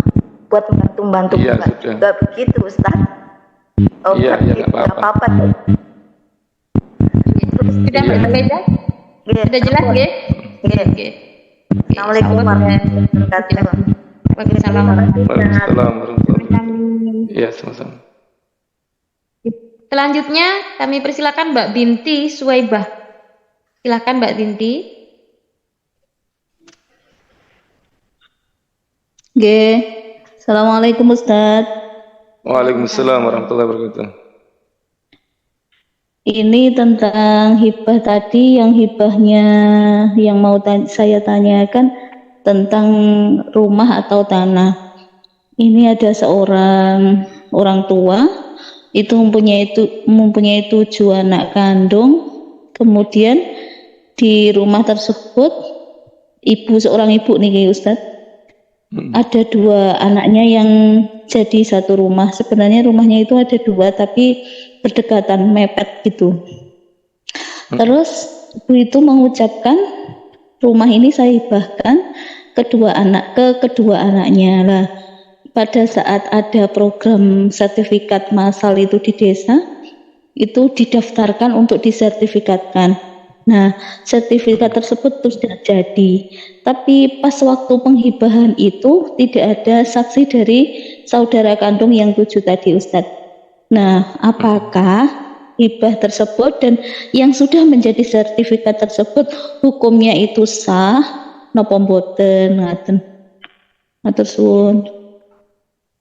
[SPEAKER 4] buat membantu
[SPEAKER 1] iya,
[SPEAKER 4] Mbak juga begitu Ustaz.
[SPEAKER 1] Iya, nggak apa-apa.
[SPEAKER 2] Sudah berbeda? Sudah jelas ya? Oke.
[SPEAKER 4] Assalamualaikum warahmatullahi wabarakatuh.
[SPEAKER 2] Waalaikumsalam.
[SPEAKER 1] Waalaikumsalam warahmatullahi wabarakatuh. Iya, sama-sama.
[SPEAKER 2] Selanjutnya kami persilakan Mbak Binti Suwaibah. Silakan Mbak Binti.
[SPEAKER 5] Assalamualaikum Ustaz.
[SPEAKER 1] Waalaikumsalam warahmatullahi wabarakatuh.
[SPEAKER 5] Ini tentang hibah tadi, yang hibahnya yang mau saya tanyakan tentang rumah atau tanah. Ini ada seorang orang tua itu mempunyai 7 anak kandung. Kemudian di rumah tersebut seorang ibu nih Ustaz, ada 2 anaknya yang jadi satu rumah. Sebenarnya rumahnya itu ada 2 tapi berdekatan, mepet gitu. Terus ibu itu mengucapkan rumah ini saya hibahkan ke kedua anaknya lah. Pada saat ada program sertifikat massal itu di desa, itu didaftarkan untuk disertifikatkan. Nah, sertifikat tersebut terus tidak jadi. Tapi pas waktu penghibahan itu tidak ada saksi dari saudara kandung yang 7 tadi Ustadz. Nah, apakah hibah tersebut dan yang sudah menjadi sertifikat tersebut hukumnya itu sah napa mboten ngaten? Matur suwun.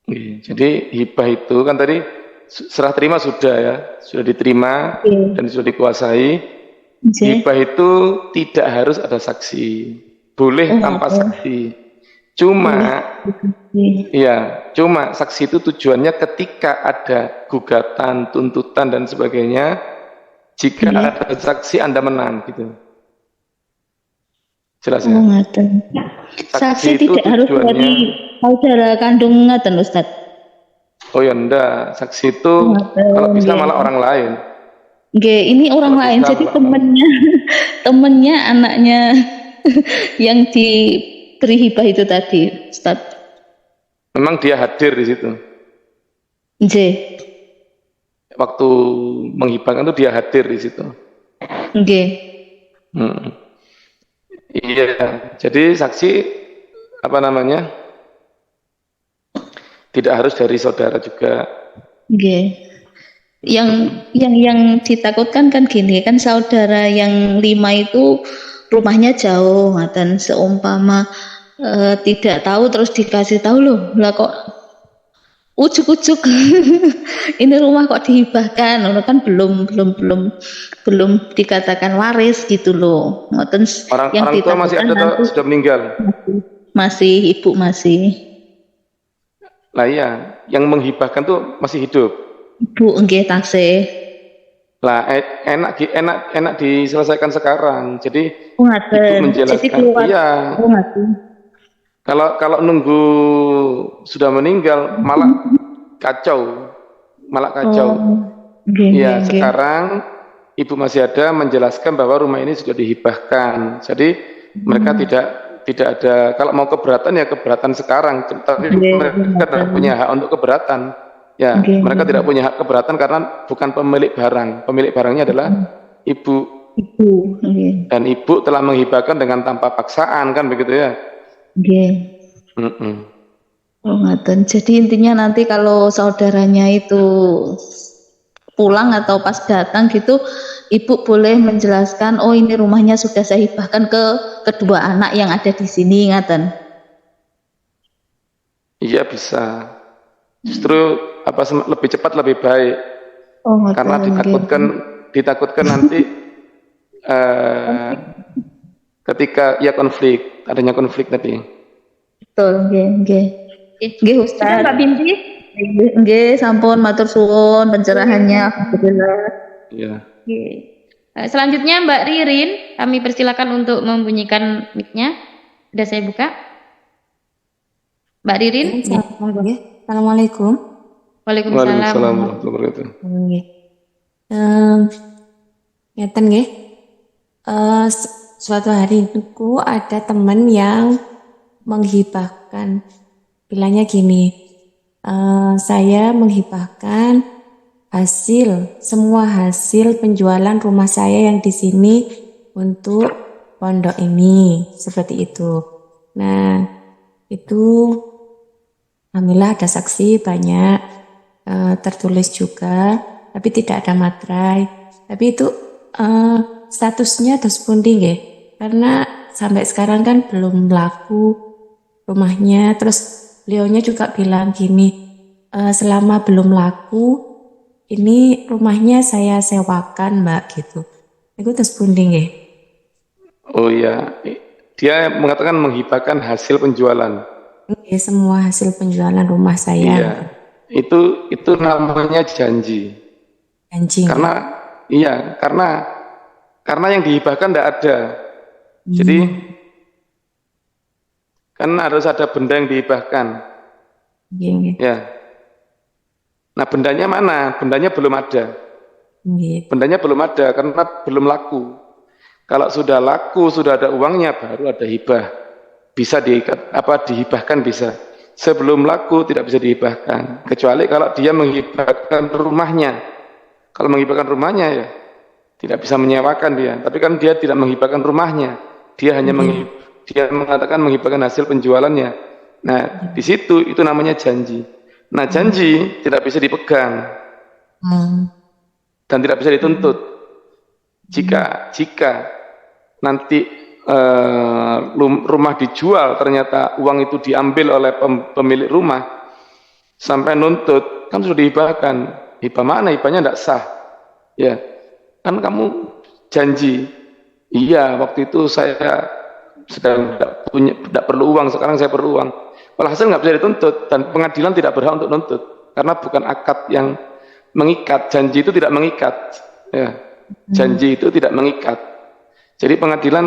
[SPEAKER 1] Jadi hibah itu kan tadi serah terima sudah ya, sudah diterima
[SPEAKER 5] Oke.
[SPEAKER 1] dan sudah dikuasai.
[SPEAKER 5] Oke.
[SPEAKER 1] Hibah itu tidak harus ada saksi, boleh tanpa
[SPEAKER 5] Oke.
[SPEAKER 1] saksi. Cuma,
[SPEAKER 5] Oke.
[SPEAKER 1] cuma saksi itu tujuannya ketika ada gugatan, tuntutan dan sebagainya. Jika ada saksi Anda menang, gitu. Jelas ya?
[SPEAKER 5] Ngaten. Saksi
[SPEAKER 1] itu
[SPEAKER 5] tidak harus
[SPEAKER 1] tujuannya.
[SPEAKER 5] dari saudara kandung ngaten Ustaz.
[SPEAKER 1] Oh ya enggak, saksi itu kalau bisa
[SPEAKER 5] nggih.
[SPEAKER 1] malah orang lain.
[SPEAKER 5] Nggih, ini orang
[SPEAKER 1] Kalau
[SPEAKER 5] lain
[SPEAKER 1] bisa
[SPEAKER 5] jadi
[SPEAKER 1] malah
[SPEAKER 5] temennya anaknya yang diberi hibah itu tadi, Ustaz.
[SPEAKER 1] memang dia hadir di situ.
[SPEAKER 5] Nggih.
[SPEAKER 1] Waktu menghibahkan itu dia hadir di situ.
[SPEAKER 5] Nggih.
[SPEAKER 1] Iya, jadi saksi apa namanya? Tidak harus dari saudara juga.
[SPEAKER 5] Nggih. Yang ditakutkan kan gini kan saudara yang 5 itu rumahnya jauh dan seumpama tidak tahu terus dikasih tahu loh lah kok ujuk-ujuk ini rumah kok dihibahkan kan belum dikatakan waris gitu loh. Ngoten
[SPEAKER 1] Orang
[SPEAKER 5] yang
[SPEAKER 1] tua masih ada atau sudah meninggal?
[SPEAKER 5] masih ibu masih.
[SPEAKER 1] Lah iya, yang menghibahkan tuh masih hidup.
[SPEAKER 5] Ibu nggih taksih.
[SPEAKER 1] Lah enak diselesaikan sekarang. Jadi
[SPEAKER 5] Ngaten.
[SPEAKER 1] ibu menjelaskan.
[SPEAKER 5] Jadi keluar.
[SPEAKER 1] Iya.
[SPEAKER 5] Ngaten.
[SPEAKER 1] Kalau nunggu sudah meninggal malah kacau. Iya, sekarang ibu masih ada menjelaskan bahwa rumah ini sudah dihibahkan. Jadi mereka tidak ada, kalau mau keberatan ya keberatan sekarang, tapi mereka tidak punya hak untuk keberatan. Ya, mereka tidak punya hak keberatan karena bukan pemilik barang. Pemilik barangnya adalah ibu. Dan ibu telah menghibahkan dengan tanpa paksaan, kan begitu ya?
[SPEAKER 5] Oh, ngaten. Jadi intinya nanti kalau saudaranya itu pulang atau pas datang gitu, ibu boleh menjelaskan, oh ini rumahnya sudah saya hibahkan ke kedua anak yang ada di sini, ngaten.
[SPEAKER 1] Iya bisa. Justru lebih cepat lebih baik.
[SPEAKER 5] Oh, ngaten.
[SPEAKER 1] Karena ditakutkan nanti ketika ya adanya konflik tadi.
[SPEAKER 5] Betul, nggih Ustaz.
[SPEAKER 2] Mbak Binti.
[SPEAKER 5] Nggih, sampun matur suwun pencerahannya. Alhamdulillah.
[SPEAKER 1] Iya.
[SPEAKER 2] Selanjutnya Mbak Ririn, kami persilakan untuk membunyikan mic-nya. Sudah saya buka. Mbak Ririn.
[SPEAKER 6] Assalamualaikum.
[SPEAKER 2] Waalaikumsalam.
[SPEAKER 1] Waalaikumsalam warahmatullahi wabarakatuh.
[SPEAKER 6] Ngeten nggih. Suatu hari itu ada teman yang menghibahkan, bilangnya gini, saya menghibahkan semua hasil penjualan rumah saya yang di sini untuk pondok ini, seperti itu. Nah, itu alhamdulillah ada saksi banyak, tertulis juga, tapi tidak ada materai. Tapi itu statusnya terus pundi nggih? Karena sampai sekarang kan belum laku rumahnya. Terus beliaunya juga bilang gini, selama belum laku, ini rumahnya saya sewakan Mbak gitu. Itu terus pundi nggih?
[SPEAKER 1] Oh iya, dia mengatakan menghibahkan hasil penjualan.
[SPEAKER 6] Semua hasil penjualan rumah saya.
[SPEAKER 1] Iya, itu namanya janji.
[SPEAKER 6] Janji.
[SPEAKER 1] Karena yang dihibahkan tidak ada. Jadi kan harus ada benda yang dihibahkan. Ya. Nah, bendanya mana? Bendanya belum ada. Bendanya belum ada karena belum laku. Kalau sudah laku, sudah ada uangnya, baru ada hibah. Bisa dihibahkan bisa. Sebelum laku tidak bisa dihibahkan. Kecuali kalau dia menghibahkan rumahnya. Kalau menghibahkan rumahnya ya tidak bisa menyewakan dia. Tapi kan dia tidak menghibahkan rumahnya. Dia hanya dia mengatakan menghibahkan hasil penjualannya. Nah, di situ itu namanya janji. Nah, janji tidak bisa dipegang dan tidak bisa dituntut. Jika nanti rumah dijual, ternyata uang itu diambil oleh pemilik rumah, sampai nuntut, kan sudah dihibahkan. Hibah mana? Hibahnya tidak sah. Ya, kan kamu janji. Iya, waktu itu saya sedang tidak perlu uang, sekarang saya perlu uang. Walhasil nggak bisa dituntut dan pengadilan tidak berhak untuk nuntut karena bukan akad yang mengikat. Janji itu tidak mengikat. Ya, janji itu tidak mengikat. Jadi pengadilan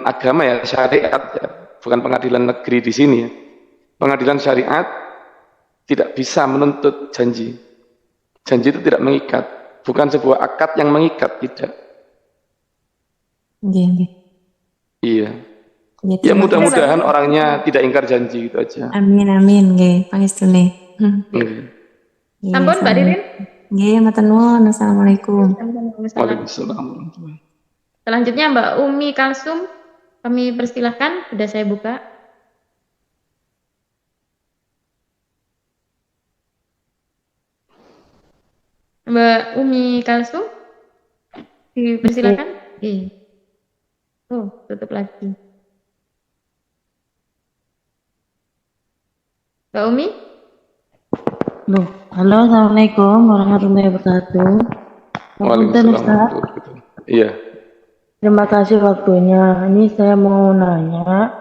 [SPEAKER 1] agama ya, syariat ya, bukan pengadilan negeri di sini ya. Pengadilan syariat tidak bisa menuntut janji. Janji itu tidak mengikat, bukan sebuah akad yang mengikat, tidak.
[SPEAKER 6] Nggih, nggih.
[SPEAKER 1] Iya.
[SPEAKER 6] Ya,
[SPEAKER 1] Ya
[SPEAKER 6] terima kasih.
[SPEAKER 1] mudah-mudahan orangnya tidak ingkar janji gitu aja.
[SPEAKER 6] Amin amin nggih, pangestune.
[SPEAKER 1] Iya.
[SPEAKER 6] Nggih,
[SPEAKER 2] Sampun Mbak Ririn.
[SPEAKER 6] Nggih, matur nuwun. Assalamualaikum.
[SPEAKER 2] Waalaikumsalam.
[SPEAKER 1] Waalaikumsalam warahmatullahi.
[SPEAKER 2] Selanjutnya Mbak Umi Kalsum, kami persilahkan, sudah saya buka. Mbak Umi Kalsum, dipersilakan. Iya. Oh, tutup lagi. Mbak Umi?
[SPEAKER 7] Loh, halo, assalamualaikum warahmatullahi wabarakatuh.
[SPEAKER 1] Waalaikumsalam
[SPEAKER 7] Ustaz,
[SPEAKER 1] warahmatullahi wabarakatuh. Iya.
[SPEAKER 7] terima kasih waktunya. Ini saya mau nanya,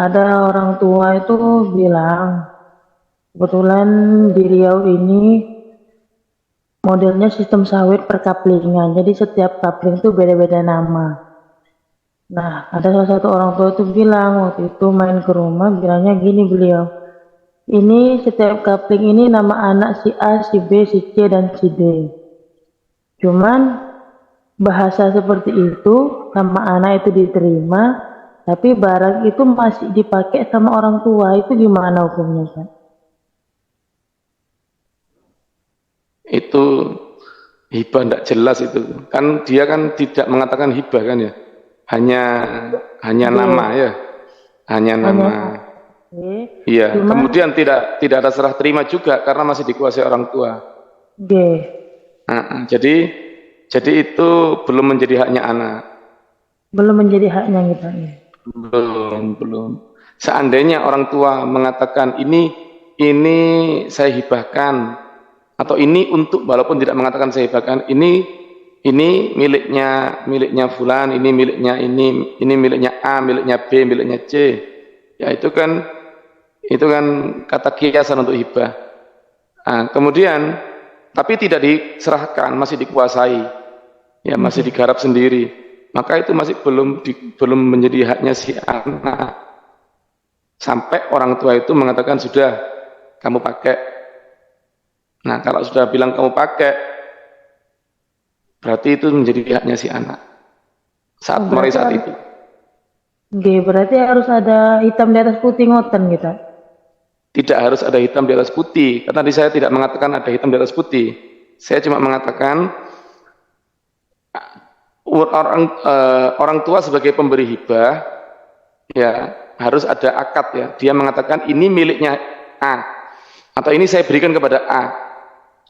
[SPEAKER 7] ada orang tua itu bilang, kebetulan di Riau ini modelnya sistem sawit perkaplingan, jadi setiap kapling itu beda-beda nama. Nah, ada salah satu orang tua itu bilang, waktu itu main ke rumah, bilangnya gini beliau, ini setiap kapling ini nama anak si A, si B, si C, dan si D. Cuman bahasa seperti itu, nama anak itu diterima, tapi barang itu masih dipakai sama orang tua, itu gimana hukumnya, Ustaz?
[SPEAKER 1] Itu hibah tidak jelas itu. Kan dia kan tidak mengatakan hibah kan ya. Hanya nama ya. Hanya nama.
[SPEAKER 7] Oke.
[SPEAKER 1] Iya,
[SPEAKER 7] Cuman-
[SPEAKER 1] kemudian tidak ada serah terima juga karena masih dikuasai orang tua.
[SPEAKER 7] Oke.
[SPEAKER 1] Jadi itu belum menjadi haknya anak.
[SPEAKER 7] Belum menjadi haknya kita.
[SPEAKER 1] Belum. Seandainya orang tua mengatakan ini saya hibahkan atau ini untuk, walaupun tidak mengatakan saya hibahkan, ini miliknya fulan, ini miliknya A, miliknya B, miliknya C. Ya itu kan kata kiasan untuk hibah. Nah, kemudian tapi tidak diserahkan, masih dikuasai. Ya, masih digarap sendiri. Maka itu masih belum menjadi haknya si anak. Sampai orang tua itu mengatakan sudah kamu pakai. Nah, kalau sudah bilang kamu pakai, berarti itu menjadi haknya si anak. Mulai saat itu.
[SPEAKER 7] Oke, berarti harus ada hitam di atas putih ngoten kita.
[SPEAKER 1] Tidak harus ada hitam di atas putih. Karena tadi saya tidak mengatakan ada hitam di atas putih. Saya cuma mengatakan orang tua sebagai pemberi hibah, ya harus ada akad ya. Dia mengatakan ini miliknya A, atau ini saya berikan kepada A,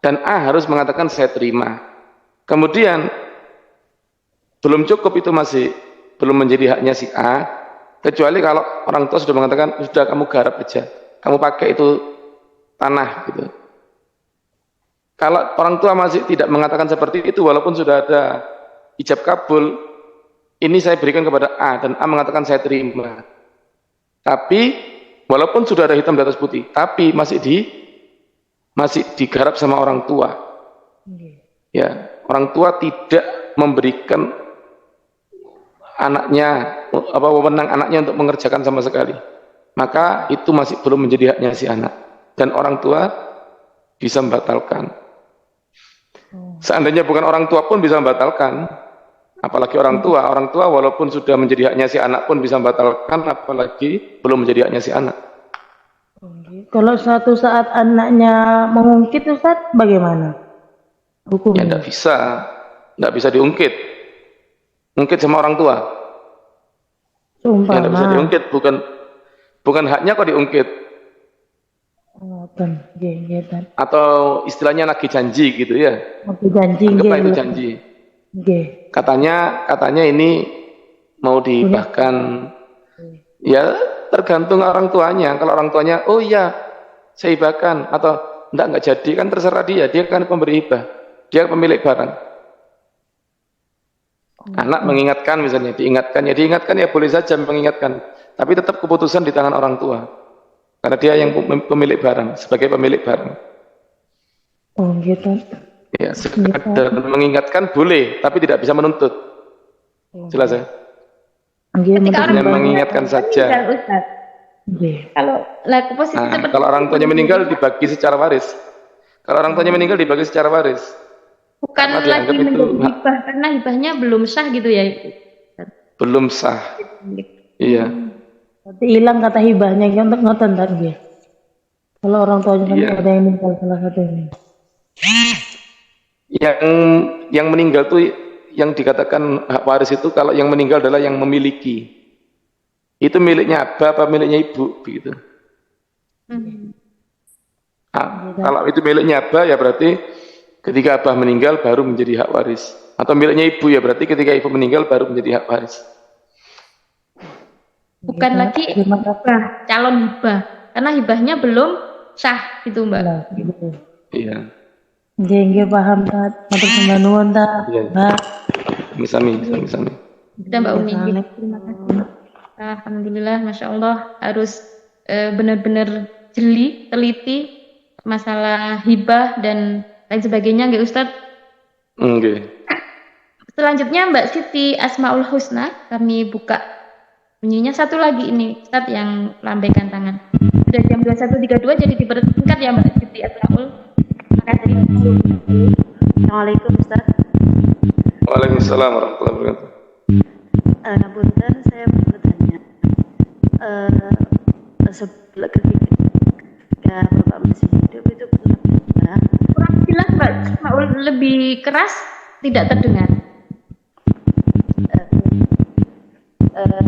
[SPEAKER 1] dan A harus mengatakan saya terima. Kemudian belum cukup, itu masih belum menjadi haknya si A, kecuali kalau orang tua sudah mengatakan sudah kamu garap aja, kamu pakai itu tanah gitu. Kalau orang tua masih tidak mengatakan seperti itu, walaupun sudah ada ijab kabul, ini saya berikan kepada A dan A mengatakan saya terima. Tapi walaupun sudah ada hitam di atas putih, tapi masih digarap sama orang tua. Ya, orang tua tidak memberikan wewenang anaknya untuk mengerjakan sama sekali. Maka itu masih belum menjadi haknya si anak. Dan orang tua bisa membatalkan. Seandainya bukan orang tua pun bisa membatalkan. Apalagi orang tua walaupun sudah menjadi haknya si anak pun bisa membatalkan, apalagi belum menjadi haknya si anak.
[SPEAKER 7] Kalau suatu saat anaknya mengungkit, Ustaz, bagaimana
[SPEAKER 1] Ya
[SPEAKER 7] hukumnya?
[SPEAKER 1] tidak bisa diungkit. Ungkit sama orang tua. Ya tidak bisa
[SPEAKER 7] Seumpama.
[SPEAKER 1] diungkit, bukan haknya kok diungkit.
[SPEAKER 7] Ngoten, nggih, Ustaz.
[SPEAKER 1] Atau istilahnya nagih janji gitu ya.
[SPEAKER 7] Oke, janji
[SPEAKER 1] Anggaplah itu
[SPEAKER 7] nggih.
[SPEAKER 1] janji.
[SPEAKER 7] Nggih.
[SPEAKER 1] Katanya ini mau dihibahkan. Ya tergantung orang tuanya. Kalau orang tuanya, oh iya saya hibahkan, atau enggak jadi, kan terserah dia kan pemberi hibah, dia pemilik barang. Anak mengingatkan misalnya, diingatkan ya boleh saja mengingatkan, tapi tetap keputusan di tangan orang tua, karena dia yang pemilik barang, sebagai pemilik barang.
[SPEAKER 7] Oh gitu.
[SPEAKER 1] Ya, sekedar mengingatkan boleh, tapi tidak bisa menuntut. Jelas ya?
[SPEAKER 2] Ketika
[SPEAKER 1] Hanya
[SPEAKER 2] orang
[SPEAKER 1] mengingatkan saja.
[SPEAKER 2] meninggal, Ustaz. Kalau posisi
[SPEAKER 1] Nah,
[SPEAKER 2] seperti
[SPEAKER 1] kalau orang tuanya meninggal dibagi secara waris. Kalau orang tuanya meninggal dibagi secara waris.
[SPEAKER 2] bukan
[SPEAKER 1] Karena
[SPEAKER 2] lagi
[SPEAKER 1] dianggap itu
[SPEAKER 2] menjadi hibah karena hibahnya belum sah gitu ya.
[SPEAKER 1] belum sah. Iya.
[SPEAKER 7] Berarti hilang kata hibahnya kan untuk ngoten tadi. Kalau orang tuanya kan
[SPEAKER 1] Iya.
[SPEAKER 7] ada yang meninggal salah satu ini.
[SPEAKER 1] Yang meninggal tuh yang dikatakan hak waris itu kalau yang meninggal adalah yang memiliki. Itu miliknya abah apa miliknya ibu begitu. Nah, kalau itu miliknya abah ya berarti ketika abah meninggal baru menjadi hak waris. Atau miliknya ibu ya berarti ketika ibu meninggal baru menjadi hak waris.
[SPEAKER 2] Bukan lagi hibah, calon hibah. Karena hibahnya belum sah gitu, Mbak.
[SPEAKER 7] Lah, gitu.
[SPEAKER 1] Iya.
[SPEAKER 7] Nggih paham Tat. Matur sembah nuwun Tat.
[SPEAKER 1] Iya.
[SPEAKER 7] Mbak.
[SPEAKER 1] Sami.
[SPEAKER 2] Dan Mbak Umi. Terima kasih. Alhamdulillah, Masya Allah harus benar-benar jeli, teliti masalah hibah dan lain sebagainya, nggih Ustadz.
[SPEAKER 1] Nggih.
[SPEAKER 2] Selanjutnya Mbak Siti Asmaul Husna, kami buka bunyinya satu lagi ini Ustadz yang lambaikan tangan. Sudah jam 21.32 jadi dipersingkat ya Mbak Siti Asmaul. Terima kasih.
[SPEAKER 4] Assalamualaikum Ustaz.
[SPEAKER 1] Waalaikumsalam warahmatullahi wabarakatuh.
[SPEAKER 4] Punten saya bertanya. Sebelum ketika Bapak masih hidup itu pernah
[SPEAKER 2] Kurang jelas Mbak Asmaul, lebih keras tidak terdengar.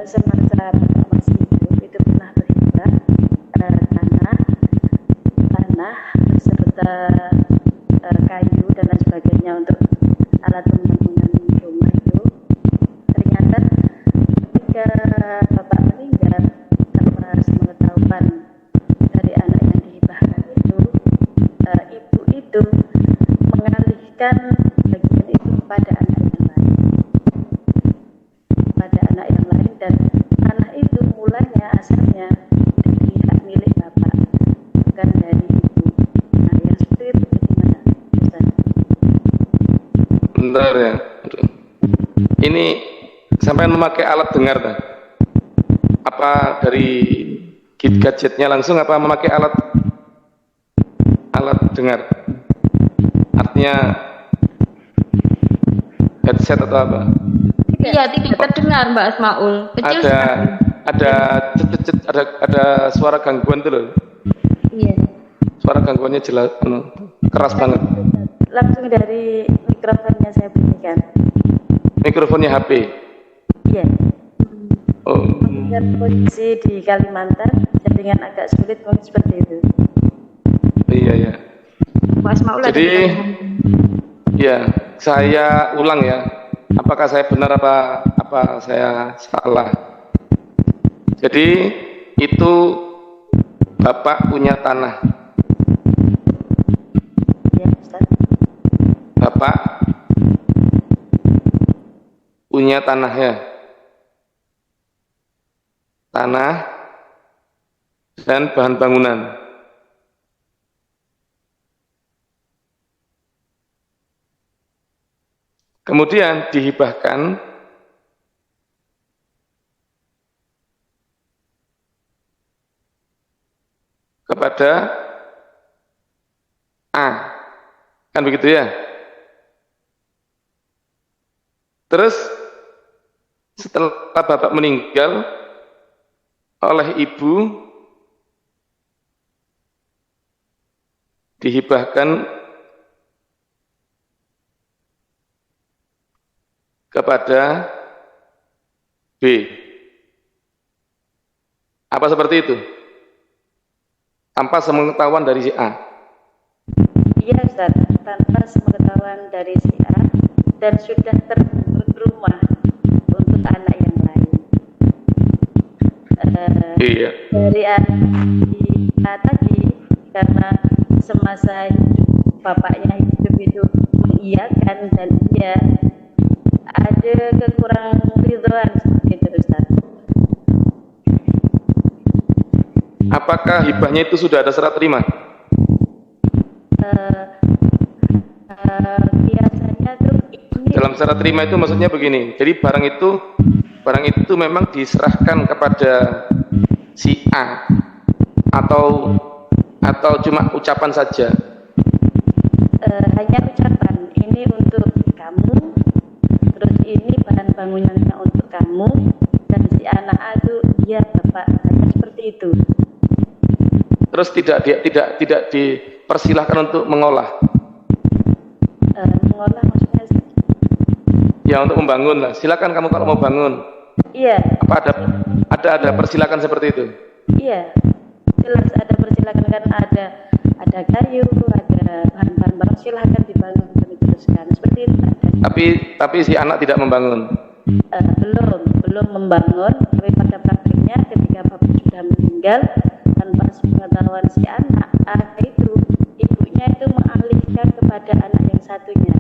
[SPEAKER 4] semasa Bapak masih hidup itu pernah berhibah tanah serta kayu dan lain sebagainya untuk alat pembangunan rumah itu. Ternyata ketika Bapak meninggal tanpa sepengetahuan dari anak yang dihibahkan itu, ibu itu mengalihkan bagian itu kepada anak yang lain. Dan tanah itu mulanya asalnya dari hak milik Bapak, bukan dari ibu. Nah, yang seperti itu bagaimana, Ustaz?
[SPEAKER 1] Bentar ya. Ini sampai memakai alat dengar tak? Apa dari gadgetnya langsung apa memakai alat dengar? Artinya headset atau apa?
[SPEAKER 2] Iya, tidak terdengar Mbak Asmaul. Kecil sekali.
[SPEAKER 1] Ada suara gangguan tuh loh.
[SPEAKER 2] Iya.
[SPEAKER 1] Suara gangguannya jelas, keras banget.
[SPEAKER 4] Langsung dari mikrofonnya saya bunyikan.
[SPEAKER 1] Mikrofonnya HP.
[SPEAKER 4] Iya.
[SPEAKER 1] Oh.
[SPEAKER 4] Mengingat posisi di Kalimantan, jaringan agak sulit mungkin seperti itu.
[SPEAKER 1] Iya.
[SPEAKER 2] Mbak Asmaul
[SPEAKER 1] Jadi,
[SPEAKER 2] ada
[SPEAKER 1] ya saya ulang ya. Apakah saya benar apa saya salah? Jadi itu Bapak punya tanah.
[SPEAKER 4] Ya, Ustaz.
[SPEAKER 1] Bapak punya tanah ya. Tanah dan bahan bangunan. Kemudian dihibahkan kepada A. Kan begitu ya? Terus setelah Bapak meninggal oleh ibu dihibahkan kepada B. Apa seperti itu? Tanpa sepengetahuan dari si A.
[SPEAKER 4] Iya, Ustaz. Tanpa sepengetahuan dari si A dan sudah terbentuk rumah untuk anak yang lain.
[SPEAKER 1] Iya.
[SPEAKER 4] Dari anak si A tadi
[SPEAKER 8] karena semasa hidup bapaknya hidup itu mengiyakan dan dia ada kekurangan ridhoan seperti itu Ustaz.
[SPEAKER 1] Apakah hibahnya itu sudah ada serah terima?
[SPEAKER 8] Biasanya tuh ini
[SPEAKER 1] Dalam serah terima itu maksudnya begini. Jadi barang itu memang diserahkan kepada si A atau cuma ucapan saja.
[SPEAKER 8] hanya ucapan ini untuk kamu, terus ini bahan bangunannya untuk kamu, dan si anak itu dia bapak, hanya seperti itu.
[SPEAKER 1] Terus tidak dipersilahkan untuk mengolah.
[SPEAKER 8] Mengolah maksudnya
[SPEAKER 1] Ya, untuk membangun lah. Silakan kamu kalau mau bangun.
[SPEAKER 8] iya,
[SPEAKER 1] Apa ada persilakan seperti itu?
[SPEAKER 8] iya, jelas ada persilakan kan, ada kayu, ada bahan-bahan barang, silahkan dibangun dan diteruskan seperti itu ada.
[SPEAKER 1] Tapi si anak tidak membangun.
[SPEAKER 8] Belum membangun, tapi pada praktiknya ketika bapak sudah meninggal tanpa sepengetahuan si anak itu ibunya itu mengalihkan kepada anak yang satunya.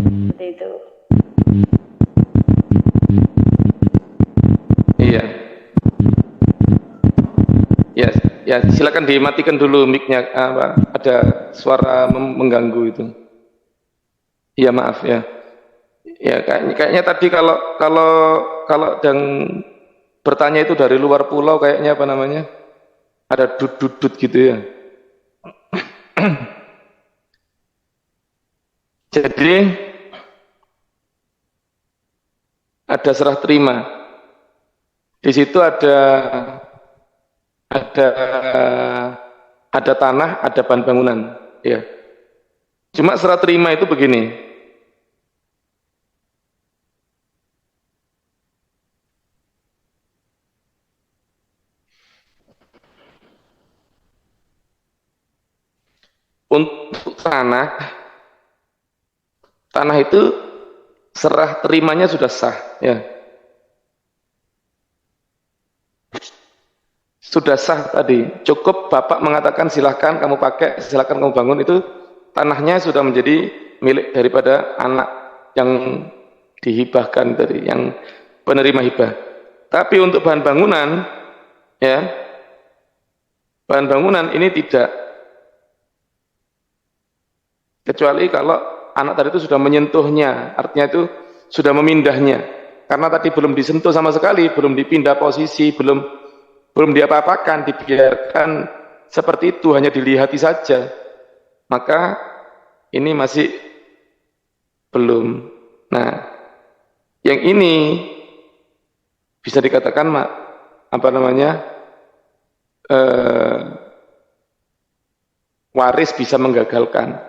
[SPEAKER 8] Seperti itu.
[SPEAKER 1] Iya. Ya, silakan dimatikan dulu mic-nya, ada suara mengganggu itu. Iya, maaf ya. Ya, kayaknya tadi kalau dan bertanya itu dari luar pulau, kayaknya apa namanya? Ada dudut gitu ya. Jadi ada serah terima. Di situ ada tanah, ada bahan bangunan, ya. Cuma serah terima itu begini. Untuk tanah itu serah terimanya sudah sah, ya. Sudah sah tadi, cukup bapak mengatakan silahkan kamu pakai, silahkan kamu bangun, itu tanahnya sudah menjadi milik daripada anak yang dihibahkan dari yang penerima hibah. Tapi untuk bahan bangunan, ya, bahan bangunan ini tidak, kecuali kalau anak tadi itu sudah menyentuhnya, artinya itu sudah memindahnya, karena tadi belum disentuh sama sekali, belum dipindah posisi, belum diapa-apakan, dibiarkan seperti itu, hanya dilihati saja, maka ini masih belum. Nah, yang ini bisa dikatakan waris bisa menggagalkan.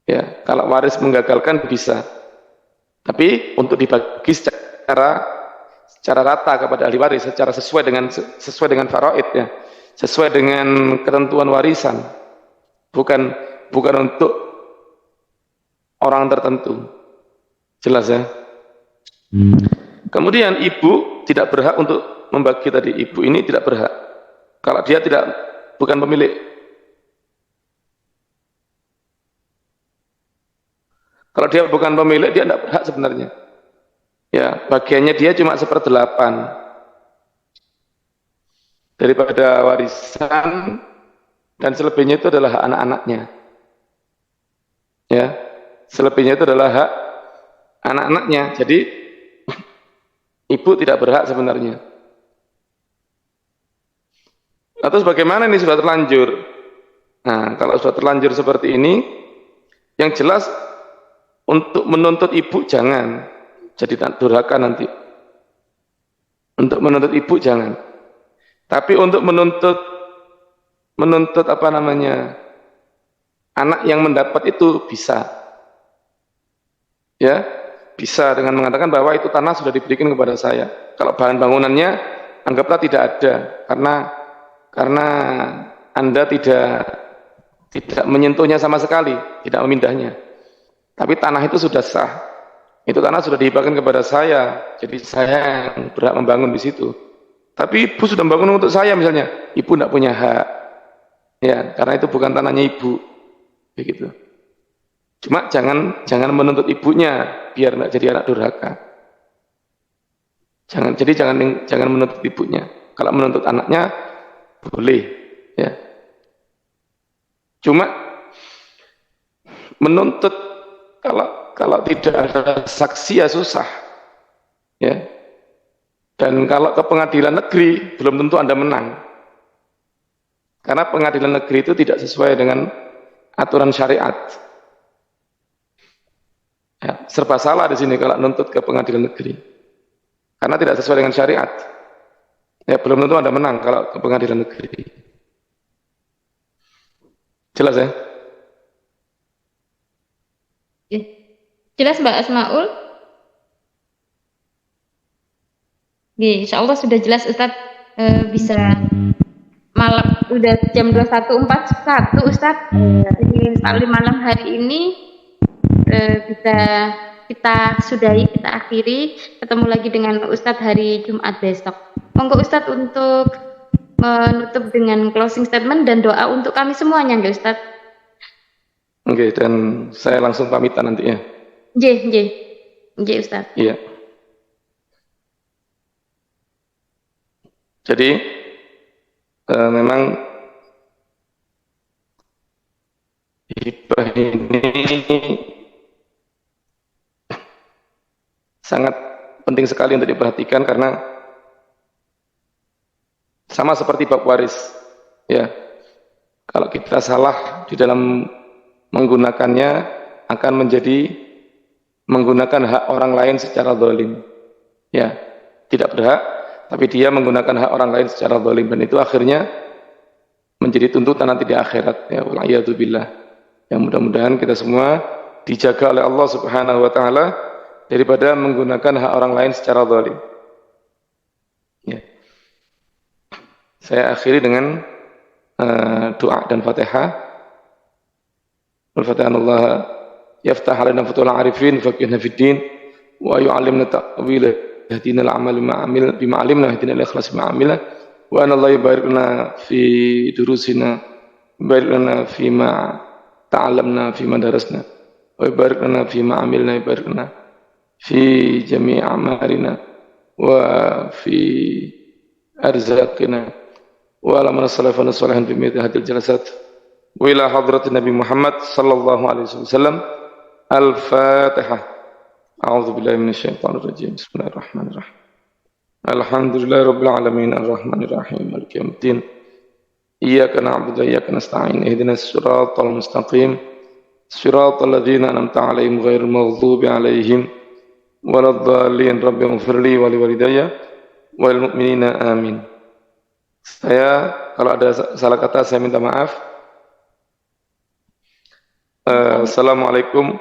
[SPEAKER 1] Ya, kalau waris menggagalkan bisa, tapi untuk dibagi secara rata kepada ahli waris, secara sesuai dengan faraid, ya, sesuai dengan ketentuan warisan, bukan untuk orang tertentu. Jelas ya? Kemudian ibu tidak berhak untuk membagi tadi. Ibu ini tidak berhak kalau dia bukan pemilik. Kalau dia bukan pemilik, dia tidak berhak sebenarnya. Ya, bagiannya dia cuma 1/8 daripada warisan, dan selebihnya itu adalah hak anak-anaknya. Ya, selebihnya itu adalah hak anak-anaknya. Jadi ibu tidak berhak sebenarnya. Atau bagaimana ini sudah terlanjur? Nah, kalau sudah terlanjur seperti ini, yang jelas untuk menuntut ibu jangan. Jadi durhaka nanti. Untuk menuntut ibu jangan. Tapi untuk menuntut anak yang mendapat itu bisa. Ya, bisa dengan mengatakan bahwa itu tanah sudah diberikan kepada saya. Kalau bahan bangunannya anggaplah tidak ada, karena Anda tidak menyentuhnya sama sekali, tidak memindahnya. Tapi tanah itu sudah sah. Itu tanah sudah dihibahkan kepada saya, jadi saya yang berhak membangun di situ. Tapi ibu sudah membangun untuk saya misalnya, ibu tidak punya hak. Ya, karena itu bukan tanahnya ibu. Begitu. Cuma jangan menuntut ibunya biar nggak jadi anak durhaka. Jangan menuntut ibunya. Kalau menuntut anaknya boleh, ya. Cuma menuntut kalau tidak ada saksi ya susah, ya. Dan kalau ke pengadilan negeri belum tentu Anda menang, karena pengadilan negeri itu tidak sesuai dengan aturan syariat. Ya, serba salah di sini kalau nuntut ke pengadilan negeri, karena tidak sesuai dengan syariat. Ya, belum tentu Anda menang kalau ke pengadilan negeri. Jelas ya?
[SPEAKER 2] Jelas Mbak Asmaul? Insya Allah sudah jelas Ustadz. Bisa malam udah jam 21.41 Ustadz. Jadi paling malam hari ini bisa kita sudahi, kita akhiri. Ketemu lagi dengan Ustadz hari Jumat besok. Monggo Ustadz untuk menutup dengan closing statement dan doa untuk kami semuanya, nggak Ustadz?
[SPEAKER 1] Oke, dan saya langsung pamitan nanti ya.
[SPEAKER 2] Nggih Ustadz.
[SPEAKER 1] Iya. Jadi memang hibah ini sangat penting sekali untuk diperhatikan, karena sama seperti bab waris, ya. Kalau kita salah di dalam menggunakannya akan menjadi menggunakan hak orang lain secara zalim, ya, tidak berhak, tapi dia menggunakan hak orang lain secara zalim, dan itu akhirnya menjadi tuntutan nanti di akhirat, ya, wal'iyadzubillah. Yang mudah-mudahan kita semua dijaga oleh Allah Subhanahu wa taala daripada menggunakan hak orang lain secara zalim. Ya. Saya akhiri dengan doa dan Fatihah. Al-Fatihah, Allah yaftah alaina futul arifin faqihna fid din wa yu'allimna ta'wila yahdina al-amal bima alimna yahdina al-ikhlas bima amilna wa anna Allah yubarik lana fi durusina yubarik lana fi ma ta'allamna fi ma darasna wa yubarik lana fi ma amilna yubarik lana fi jami' a'malina wa fi arzaqina wa ala man salafana salihan fi mithli hadhihi al-jalasat wa ila hadratin Nabi Muhammad sallallahu alaihi wasallam. Al-Fatihah. A'udzu billahi minasyaitonir rajim. Bismillahirrahmanirrahim. Alhamdulillahirabbil alamin arrahmanir rahim maliki yaumiddin. Iyyaka na'budu wa iyyaka nasta'in. Ihdinas siratal mustaqim. Siratal ladzina an'amta 'alaihim ghairil maghdubi 'alaihim waladdallin. Rabbighfirli wa liwalidayya wal mu'minina amin. Saya kalau ada salah kata saya minta maaf. Assalamualaikum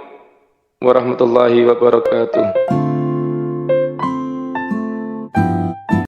[SPEAKER 1] warahmatullahi wabarakatuh.